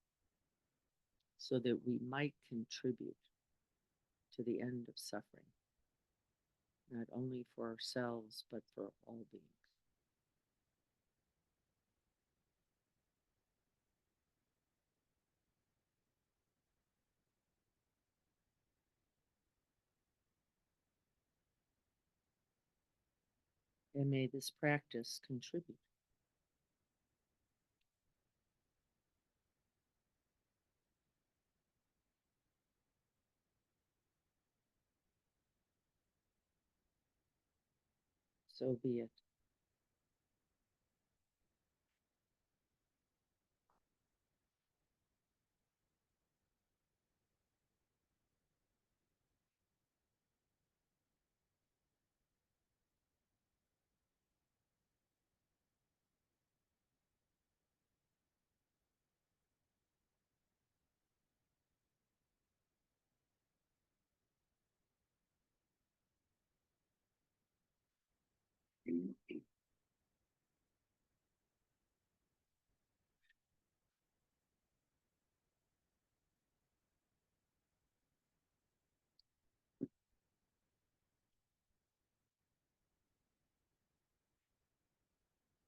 so that we might contribute to the end of suffering, not only for ourselves, but for all beings. And may this practice contribute. So be it.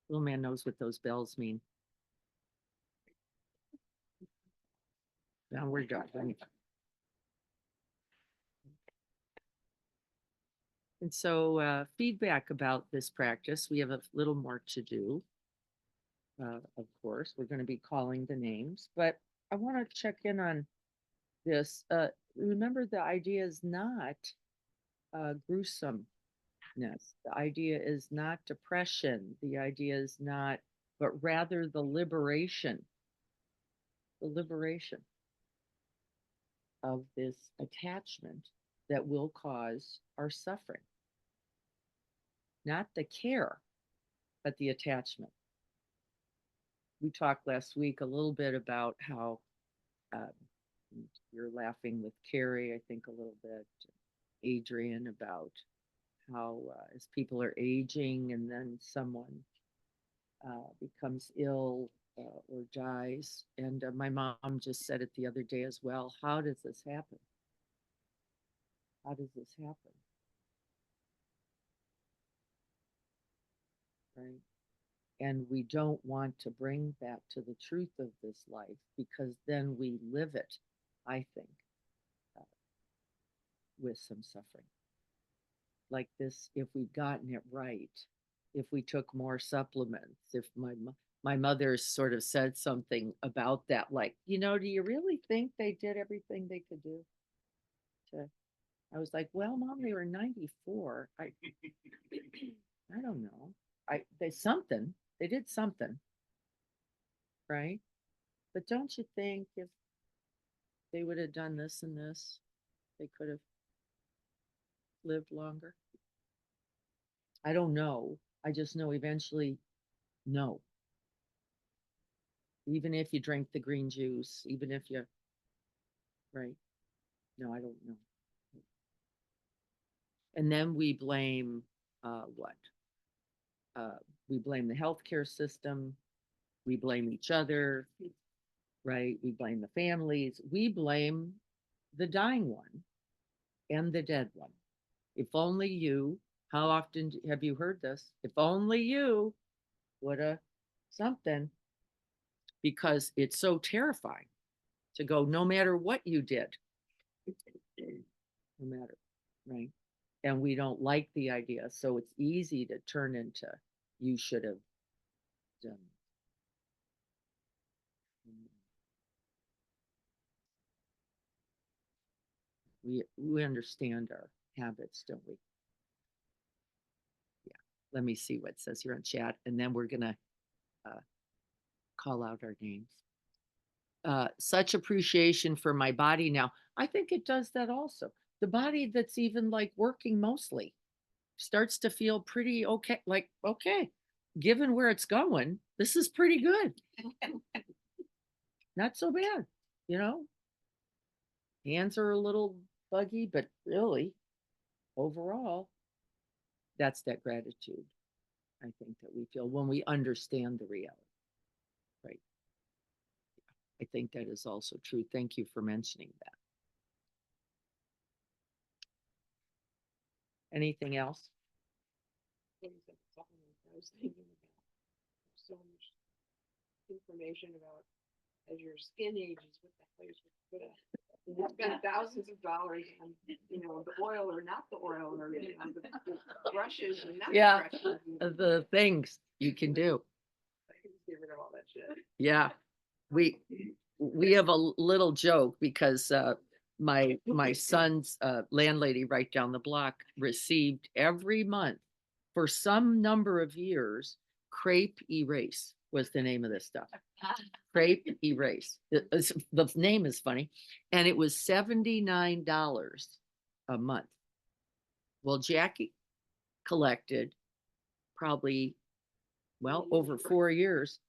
Little man knows what those bells mean. Now we're done. And so feedback about this practice, we have a little more to do. Of course, we're going to be calling the names, but I want to check in on this. Remember, the idea is not gruesomeness. The idea is not depression. The idea is not, but rather the liberation of this attachment that will cause our suffering. Not the care, but the attachment. We talked last week a little bit about how you're laughing with Carrie, I think a little bit, Adrian, about how as people are aging and then someone becomes ill or dies. And my mom just said it the other day as well. How does this happen? How does this happen? Right? And we don't want to bring that to the truth of this life because then we live it, I think, with some suffering. Like this, if we'd gotten it right, if we took more supplements, if my mother sort of said something about that, like, do you really think they did everything they could do? I was like, well, Mom, they were 94. I don't know. They did something, right? But don't you think if they would have done this and this, they could have lived longer? I don't know. I just know eventually, no. Even if you drink the green juice, even if you, right? No, I don't know. And then we blame what? We blame the healthcare system. We blame each other, right? We blame the families. We blame the dying one and the dead one. If only you, how often have you heard this? If only you would have something, because it's so terrifying to go, no matter what you did, no matter, right? And we don't like the idea. So it's easy to turn into, you should have done. We understand our habits, don't we? Yeah. Let me see what it says here on chat, and then we're gonna call out our names. Such appreciation for my body now. I think it does that also. The body that's even like working mostly starts to feel pretty okay. Like, okay, given where it's going, this is pretty good. Not so bad, Hands are a little buggy, but really, overall, that's that gratitude, I think, that we feel when we understand the reality, right? I think that is also true. Thank you for mentioning that. Anything else? When you said supplements, I was thinking about so much information about as your skin ages, what the hell you're supposed to put on. You spend thousands of dollars on, you know, the oil or not the oil, or, you know, the brushes and not Yeah. the brushes. and- The things you can do. I can just get rid of all that shit. Yeah. We have a little joke because my son's landlady right down the block received every month for some number of years, Crepe Erase was the name of this stuff. Crepe Erase. The name is funny. And it was $79 a month. Well, Jackie collected probably, well, over 4 years,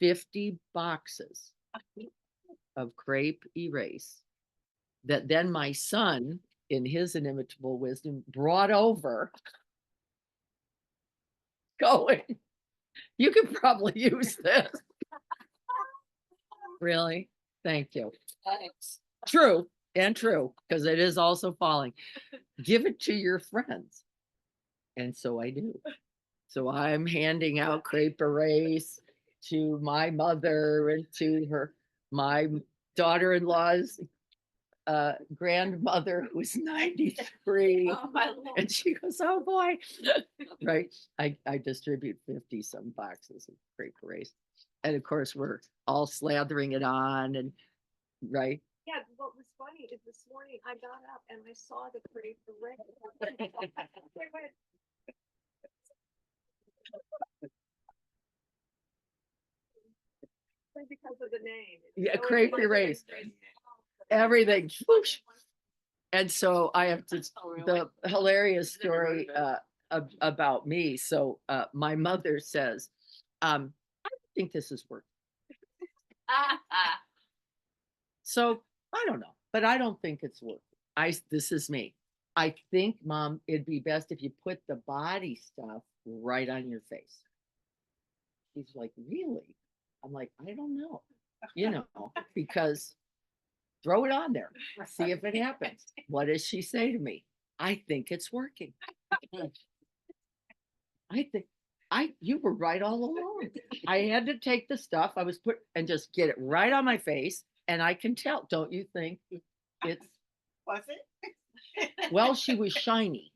50 boxes of Crepe Erase that then my son, in his inimitable wisdom, brought over going, you could probably use this. Really? Thank you. Thanks. True, and true, because it is also falling. Give it to your friends. And so I do. So I'm handing out Crepe Erase to my mother and to my daughter-in-law's grandmother who's 93. Oh, my Lord. And she goes, oh boy. Right. I distribute 50 some boxes of Crepe Erase. And of course, we're all slathering it on and right. Yeah, what was funny is this morning I got up and I saw the crepe erase. I went, because of the name. Yeah, So Crepe it's- Erase. Everything. Whoosh. And so I have to, the hilarious story about me. So my mother says, I think this is working. So I don't know, but I don't think it's working. This is me. I think, Mom, it'd be best if you put the body stuff right on your face. She's like, really? I'm like, I don't know, because throw it on there, see if it happens. What does she say to me? I think it's working. You were right all along. I had to take the stuff I was put and just get it right on my face. And I can tell, don't you think it's, Was it? well, she was shiny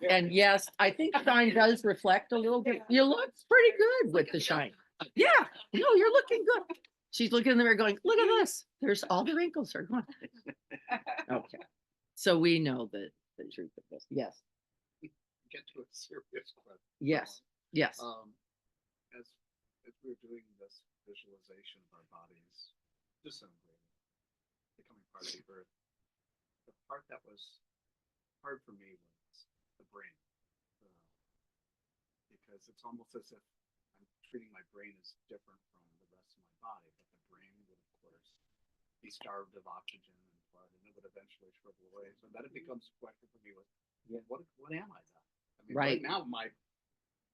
and yes, I think shine does reflect a little bit. You look pretty good with the shine. Yeah, no, you're looking good. She's looking in the mirror going, look at this. There's all the wrinkles are gone. Okay. So we know the truth of this. Yes. Get to a serious question. Yes. Yes. As we're doing this visualization of our bodies disintegrating, becoming part of the earth, the part that was hard for me was the brain, because it's almost as if I'm treating my brain as different from the rest of my body, but the brain would, of course, be starved of oxygen and blood, and it would eventually shrivel away. So then it becomes a question for me: what am I then? I mean, right now,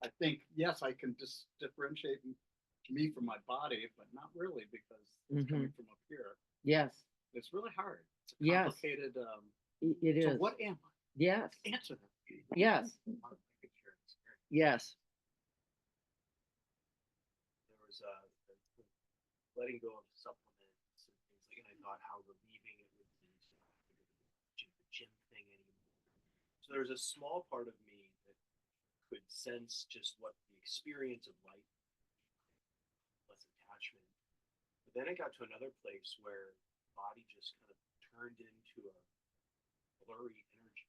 I think, yes, I can just differentiate me from my body, but not really, because it's coming from up here. Yes. It's really hard. It's a Yes. complicated. It is. So what am I? Yes. Answer that. Yes. Yes. There was letting go of supplements and things like, and I thought how relieving it would be to not have to do the gym thing anymore. So there was a small part of me that could sense just what the experience of life, less attachment. But then I got to another place where the body just kind of turned into a blurry energy.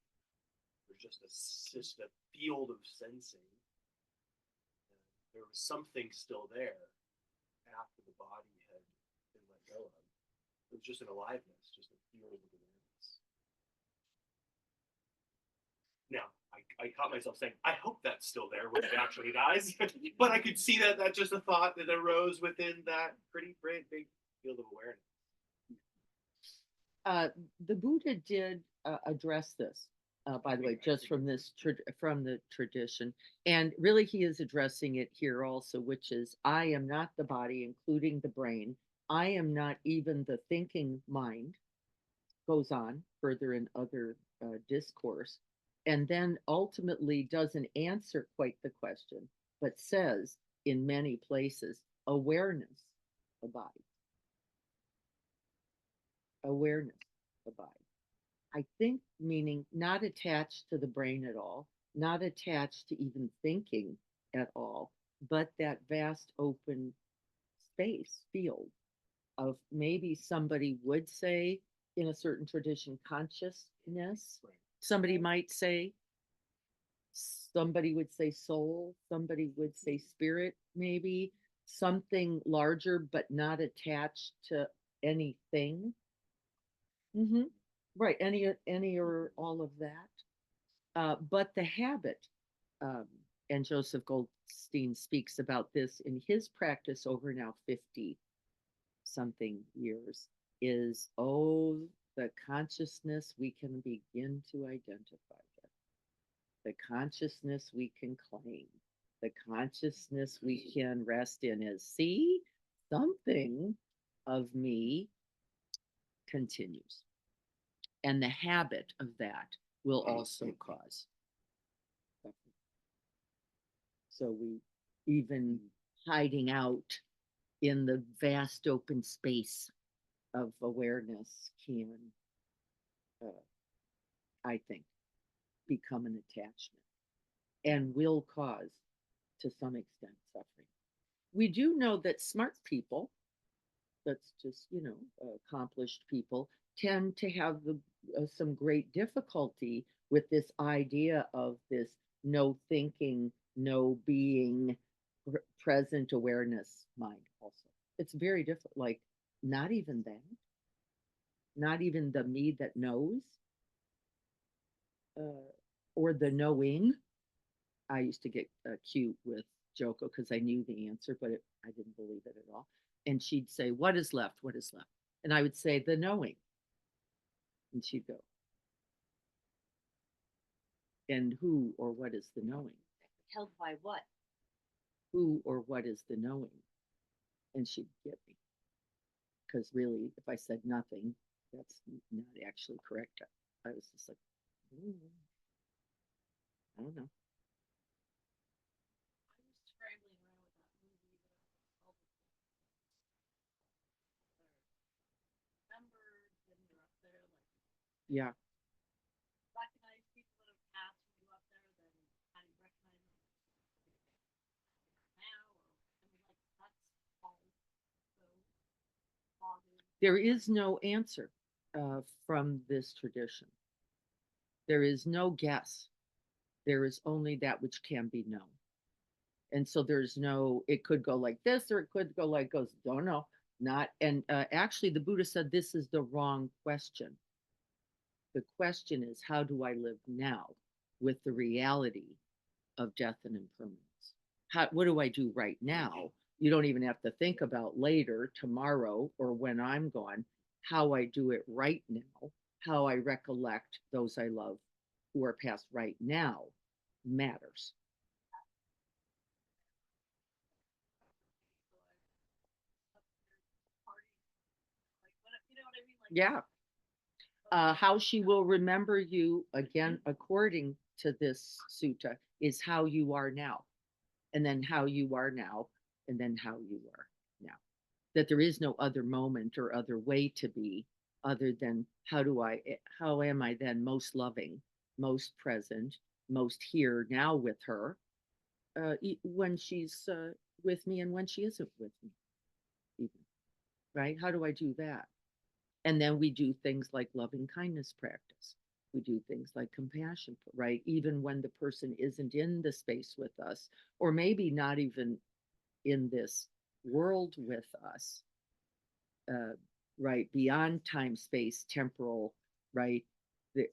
There's just a field of sensing. There was something still there after the body had been let go of. It was just an aliveness, just a field of awareness. Now, I caught myself saying, I hope that's still there when it actually dies. But I could see that's just a thought that arose within that pretty big field of awareness. The Buddha did address this, by the way, just from from the tradition, and really he is addressing it here also, which is, I am not the body, including the brain. I am not even the thinking mind. Goes on further in other discourse, and then ultimately doesn't answer quite the question, but says in many places, awareness of body. awareness abide. I think meaning not attached to the brain at all, not attached to even thinking at all, but that vast open space, field of maybe somebody would say in a certain tradition, consciousness. Right. Somebody might say, somebody would say soul, somebody would say spirit, maybe something larger, but not attached to anything. Right, any or all of that. But the habit, um, and Joseph Goldstein speaks about this in his practice over now 50 something years, is the consciousness we can begin to identify with, the consciousness we can claim, the consciousness we can rest in as, see, something of me continues. And the habit of that will also cause suffering. So we, even hiding out in the vast open space of awareness can, I think, become an attachment and will cause, to some extent, suffering. We do know that smart people, that's just, accomplished people, tend to have some great difficulty with this idea of this no thinking, no being, present awareness mind also. It's very different, like not even that, not even the me that knows, or the knowing. I used to get cute with Joko because I knew the answer, but I didn't believe it at all. And she'd say, "What is left? What is left?" And I would say, "The knowing." And she'd go, "And who or what is the knowing? Held by what? Who or what is the knowing?" And she'd get me. Because really, if I said nothing, that's not actually correct. I was just like, I don't know. I was scrambling around with that movie that remember when you're up there, like Yeah. recognize people that have passed when you up there, then how do you recognize them now? Or I mean, like that's all so foggy. There is no answer from this tradition. There is no guess. There is only that which can be known. And so there's no, it could go like this or it could go like goes, don't know, not. And actually, the Buddha said this is the wrong question. The question is, how do I live now with the reality of death and impermanence? What do I do right now? You don't even have to think about later, tomorrow, or when I'm gone. How I do it right now, how I recollect those I love who are passed right now matters. Like what you know what I mean? Like Yeah. How she will remember you, again, according to this sutta, is how you are now, and then how you are now, and then how you are now. That there is no other moment or other way to be other than how am I then most loving, most present, most here now with her, when she's with me and when she isn't with me, even, right? How do I do that? And then we do things like loving kindness practice. We do things like compassion, right? Even when the person isn't in the space with us, or maybe not even in this world with us, right? Beyond time, space, temporal, right? That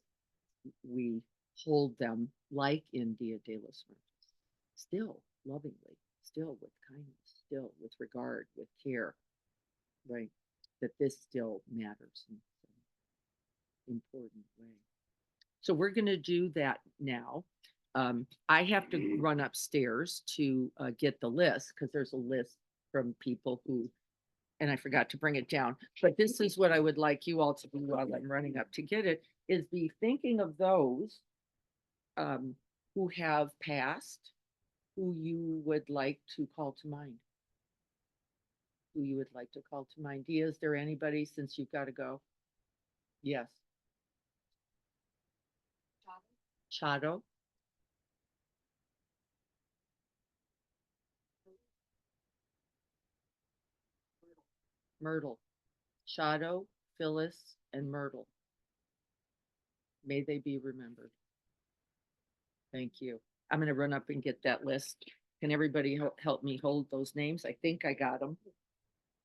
we hold them like in Dia de los Muertos, still lovingly, still with kindness, still with regard, with care, right? That this still matters in some important way. So we're going to do that now. I have to run upstairs to get the list because there's a list from people who, and I forgot to bring it down. But this is what I would like you all to do while I'm running up to get it, is be thinking of those who have passed, who you would like to call to mind. Who you would like to call to mind. Dia, is there anybody, since you've got to go? Yes. Chado. Myrtle. Chado, Phyllis, and Myrtle. May they be remembered. Thank you. I'm going to run up and get that list. Can everybody help me hold those names? I think I got them.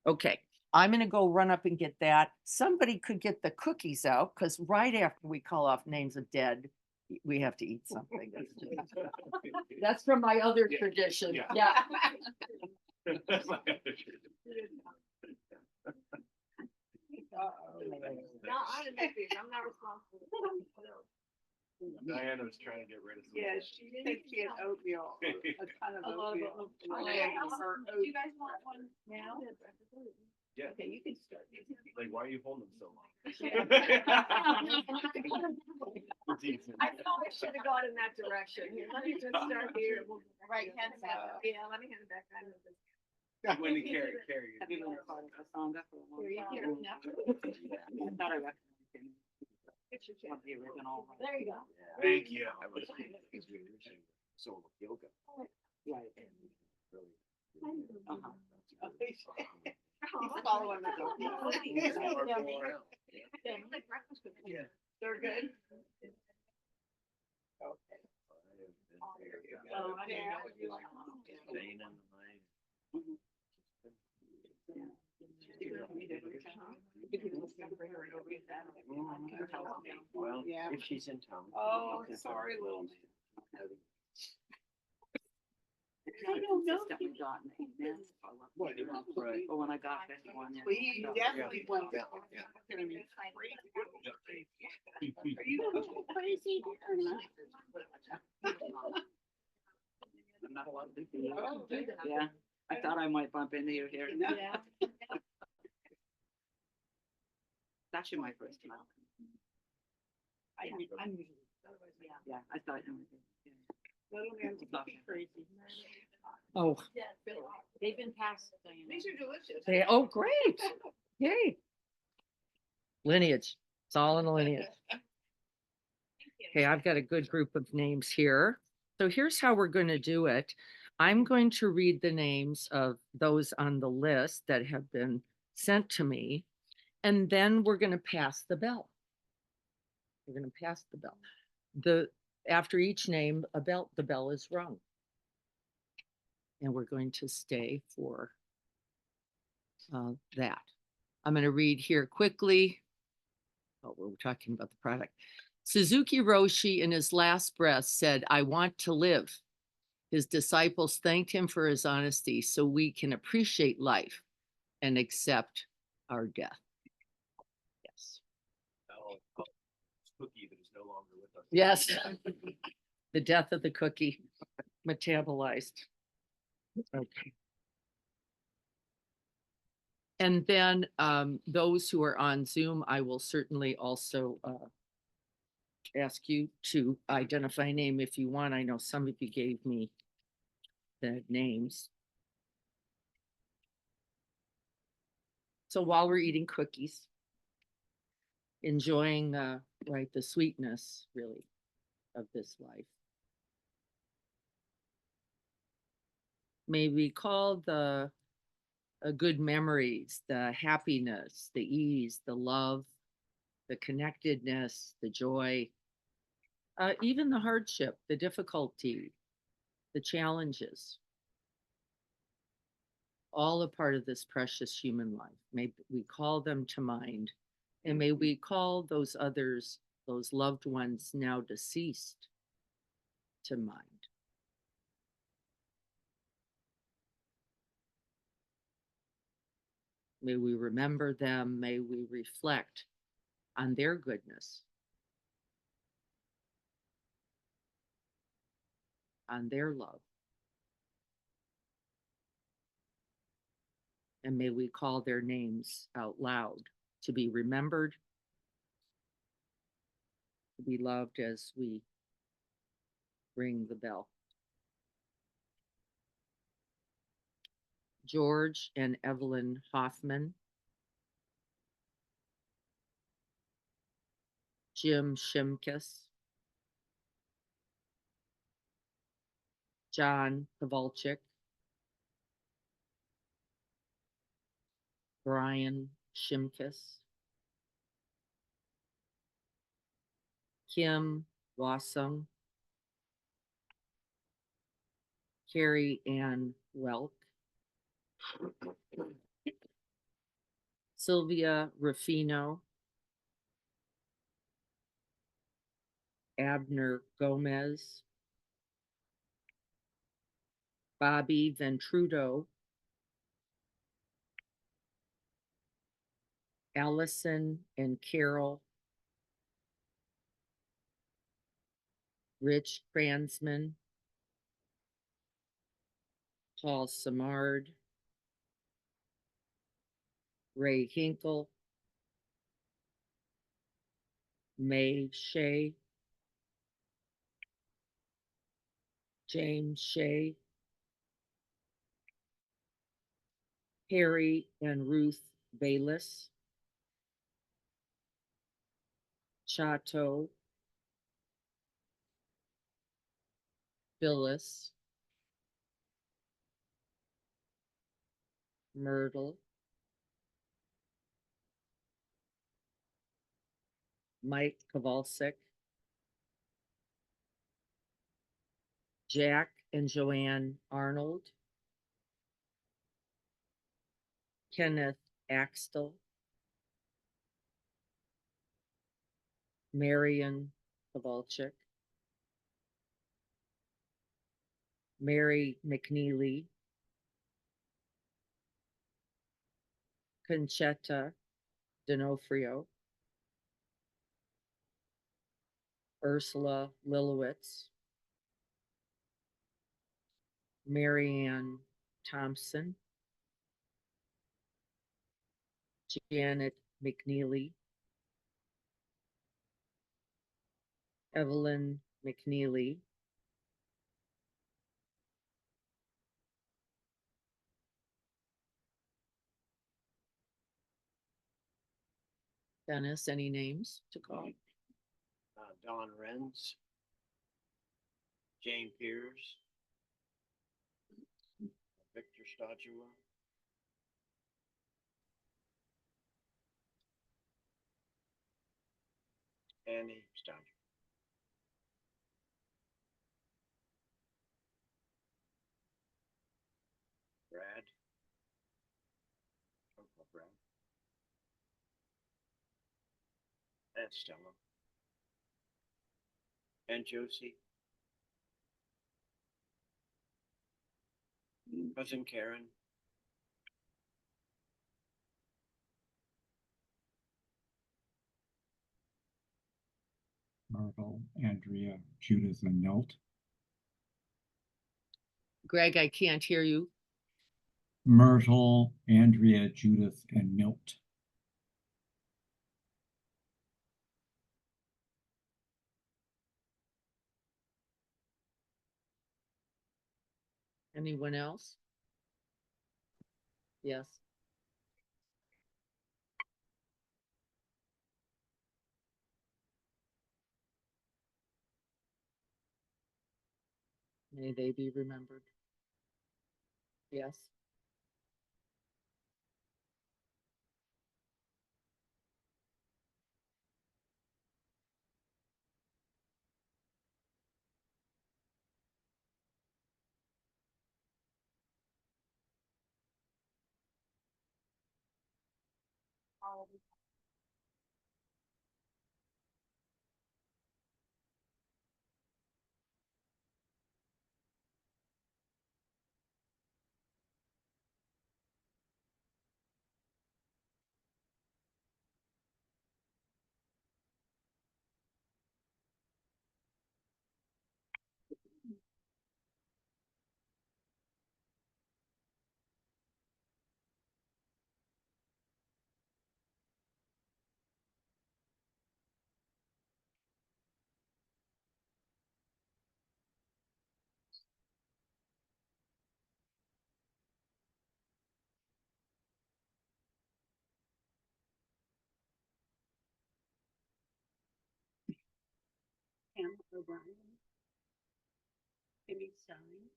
Okay, I'm going to go run up and get that. Somebody could get the cookies out because right after we call off names of dead, we have to eat something. That's from my other tradition. Yeah. Yeah. Not automatic, I'm not responsible. Diana was trying to get rid of some. Yeah, she said she had oatmeal, a ton of A lot of oatmeal. oatmeal. Do you guys want one now? Yeah. Okay, you can start. Like, why are you holding them so long? I thought I should have gone in that direction. Here, let me just start here. Right hand side. Yeah, let me hand it back. I know this. When you carry. Have you been part of a Sangha for a long Here, you time? hear it now? I thought I recognized him. Get your One of the original. There you go. Thank you. Solo yoga. Right. Uh-huh. He's He's following the dog. Yeah. They're good. Oh, I Yeah. Well, Yeah. if she's in town. Oh, sorry, little. I don't know. Consistently gotten amen. What, you want Right. But when I got this one. Well, he definitely went. Yeah, Gonna be Are you crazy or not? I'm not allowed to do that. Yeah, I thought I might bump into you here. Yeah. It's actually my first time. I'm usually. Yeah, I thought. Little man's crazy. Oh, Yeah, they've been passed. These are delicious. oh, great. Yay. Lineage. It's all in the lineage. Okay, I've got a good group of names here. So here's how we're going to do it. I'm going to read the names of those on the list that have been sent to me, and then we're going to pass the bell. We're going to pass the bell. After each name, the bell is rung. And we're going to stay for that. I'm going to read here quickly. Oh, we're talking about the product. Suzuki Roshi in his last breath said, "I want to live." His disciples thanked him for his honesty so we can appreciate life and accept our death. Yes. Oh, Cookie that is no longer with us. Yes. The death of the cookie metabolized. Okay. And then those who are on Zoom, I will certainly also ask you to identify a name if you want. I know some of you gave me the names. So while we're eating cookies, enjoying the sweetness really of this life, may we call the good memories, the happiness, the ease, the love, the connectedness, the joy, even the hardship, the difficulty, the challenges, all a part of this precious human life. May we call them to mind, and may we call those others, those loved ones now deceased, to mind. May we remember them. May we reflect on their goodness, on their love. And may we call their names out loud to be remembered, to be loved as we ring the bell. George and Evelyn Hoffman, Jim Shimkus, John Kowalczyk, Brian Shimkus, Kim Wassung, Carrie Ann Welk, Sylvia Rufino, Abner Gomez, Bobby Ventrudo, Allison and Carol, Rich Kranzman, Paul Samard, Ray Hinkle, May Shea, James Shea, Harry and Ruth Bayless, Chateau, Phyllis, Myrtle, Mike Kowalczyk, Jack and Joanne Arnold, Kenneth Axtell, Marion Kowalczyk, Mary McNeely, Conchetta D'Onofrio, Ursula Lilowitz, Marianne Thompson, Janet McNeely, Evelyn McNeely, Dennis, any names to call? Don Renz, Jane Pierce, Victor Stodua, Annie Stodua. Brad, Uncle Brad, and Stella, and Josie, cousin Karen, Myrtle, Andrea, Judith, and Milt. Greg, I can't hear you. Myrtle, Andrea, Judith, and Milt. Anyone else? Yes. May they be remembered. Yes. O'Brien. Kimmy Stein.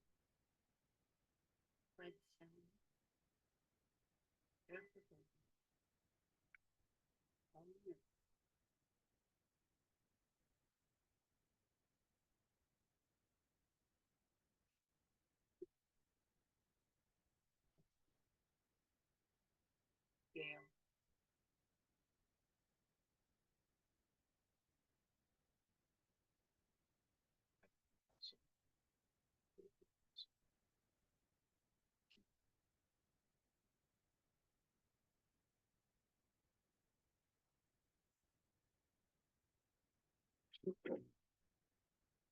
Fred Stein. Eric Lefebvre. Paul Smith. Gail.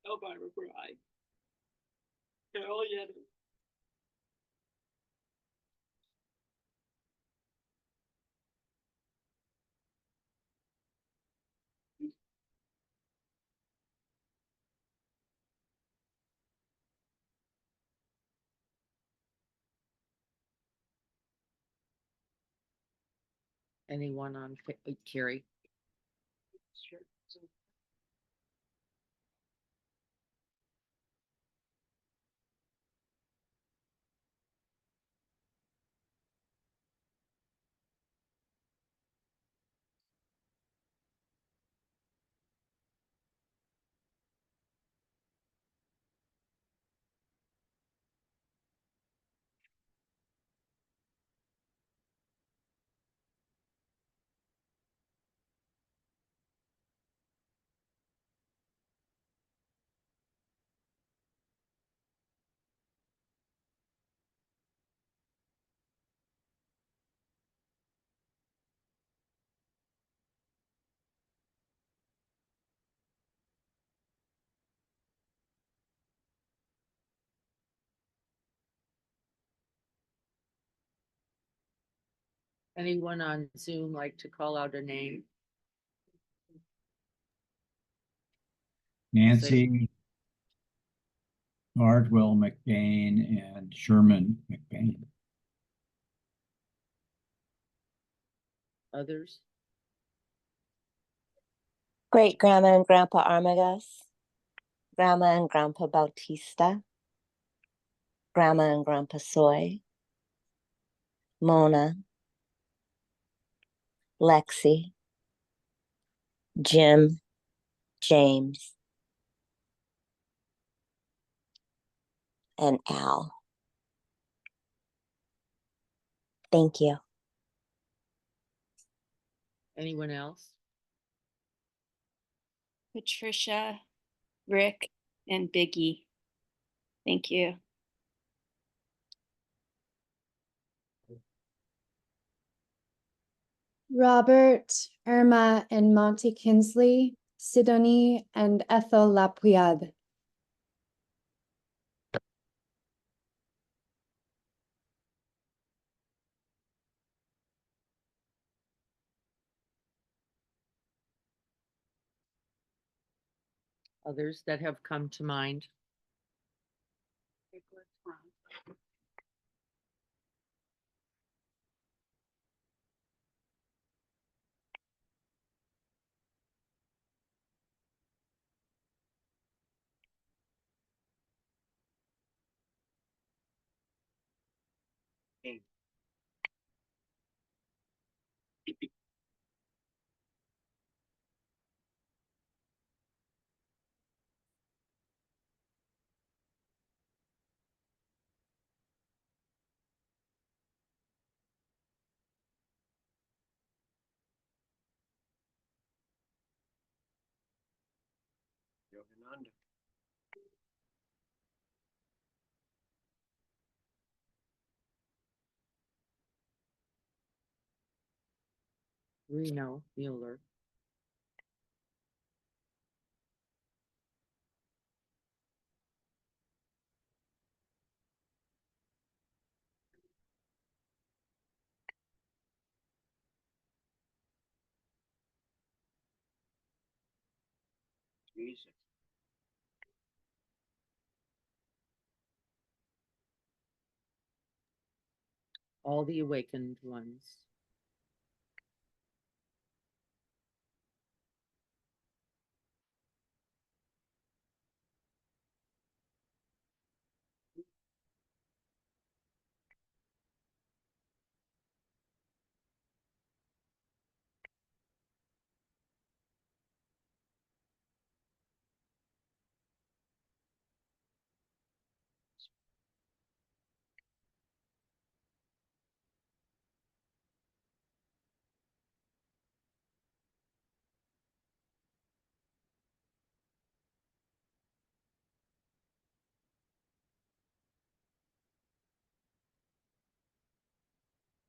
Elvira Bride. Carol Yetter. Anyone on Carrie? Sure. So Anyone on Zoom like to call out a name? Nancy, Bardwell McBain, and Sherman McBain. Others? Great grandma and grandpa Armagas, grandma and grandpa Bautista, grandma and grandpa Soy, Mona, Lexi, Jim, James, and Al. Thank you. Anyone else? Patricia, Rick, and Biggie. Thank you. Robert, Irma, and Monty Kinsley, Sidonie, and Ethel Lapuyade. Others that have come to mind? Nicholas Brown. King. Yogananda. Reno Mueller. Jesus. All the awakened ones.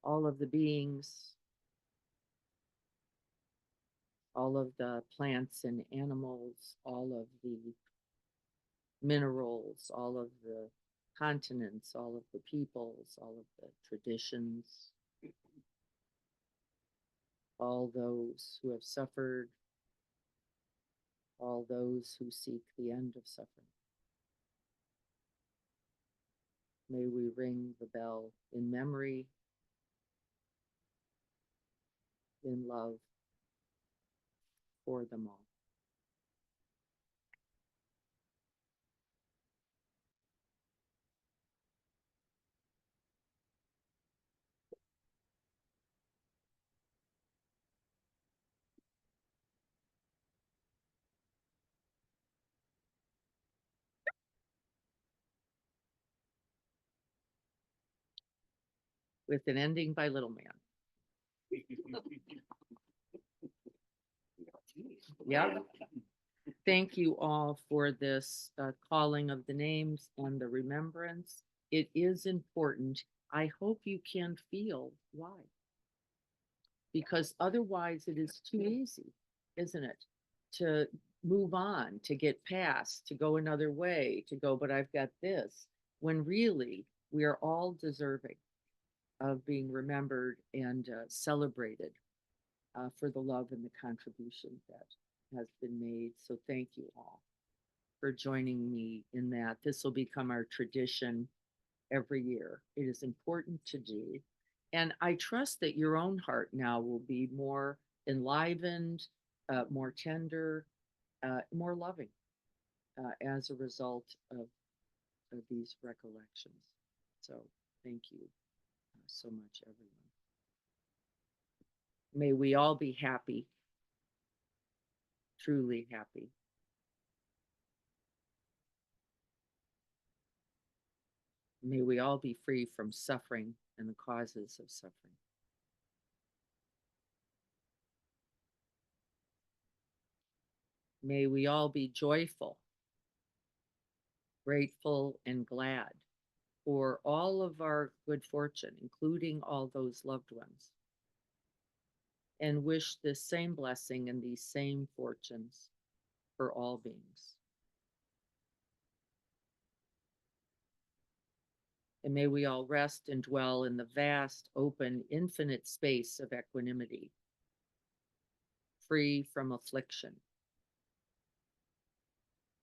all of the beings, all of the plants and animals, all of the minerals, all of the continents, all of the peoples, all of the traditions, all those who have suffered, all those who seek the end of suffering. May we ring the bell in memory, in love for them all. With an ending by Little Man. Yeah. Thank you all for this calling of the names and the remembrance. It is important. I hope you can feel why. Because otherwise it is too easy, isn't it? To move on, to get past, to go another way, to go, but I've got this. When really we are all deserving of being remembered and celebrated for the love and the contribution that has been made. So thank you all for joining me in that. This will become our tradition every year. It is important to do. And I trust that your own heart now will be more enlivened, more tender, more loving as a result of these recollections. So thank you so much, everyone. May we all be happy, truly happy. May we all be free from suffering and the causes of suffering. May we all be joyful, grateful, and glad for all of our good fortune, including all those loved ones, and wish this same blessing and these same fortunes for all beings. And may we all rest and dwell in the vast, open, infinite space of equanimity, free from affliction,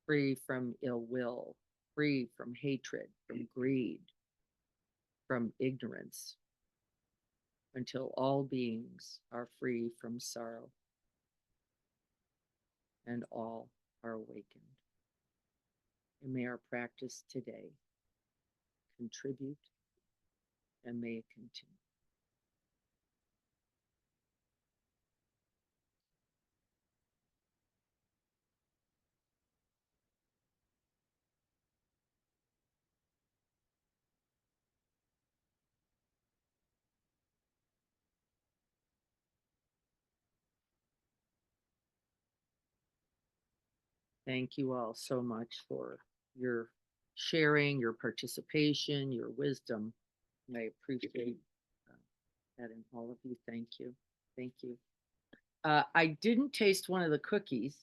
free from ill will, free from hatred, from greed, from ignorance, until all beings are free from sorrow and all are awakened. And may our practice today contribute and may it continue. Thank you all so much for your sharing, your participation, your wisdom. I appreciate that in all of you. Thank you. Thank you. I didn't taste one of the cookies.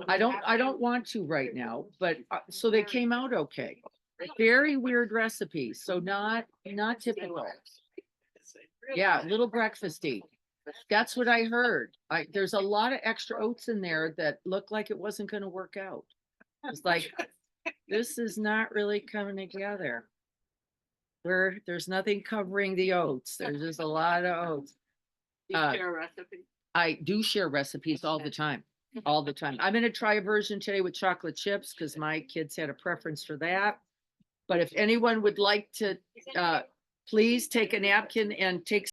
I don't want to right now, but so they came out okay. Very weird recipe, so not typical. Yeah, little breakfasty. That's what I heard. There's a lot of extra oats in there that looked like it wasn't going to work out. It's like, this is not really coming together. There's nothing covering the oats. There's just a lot of oats. Do you share a recipe? I do share recipes all the time. All the time. I'm going to try a version today with chocolate chips because my kids had a preference for that. But if anyone would like to, please take a napkin and take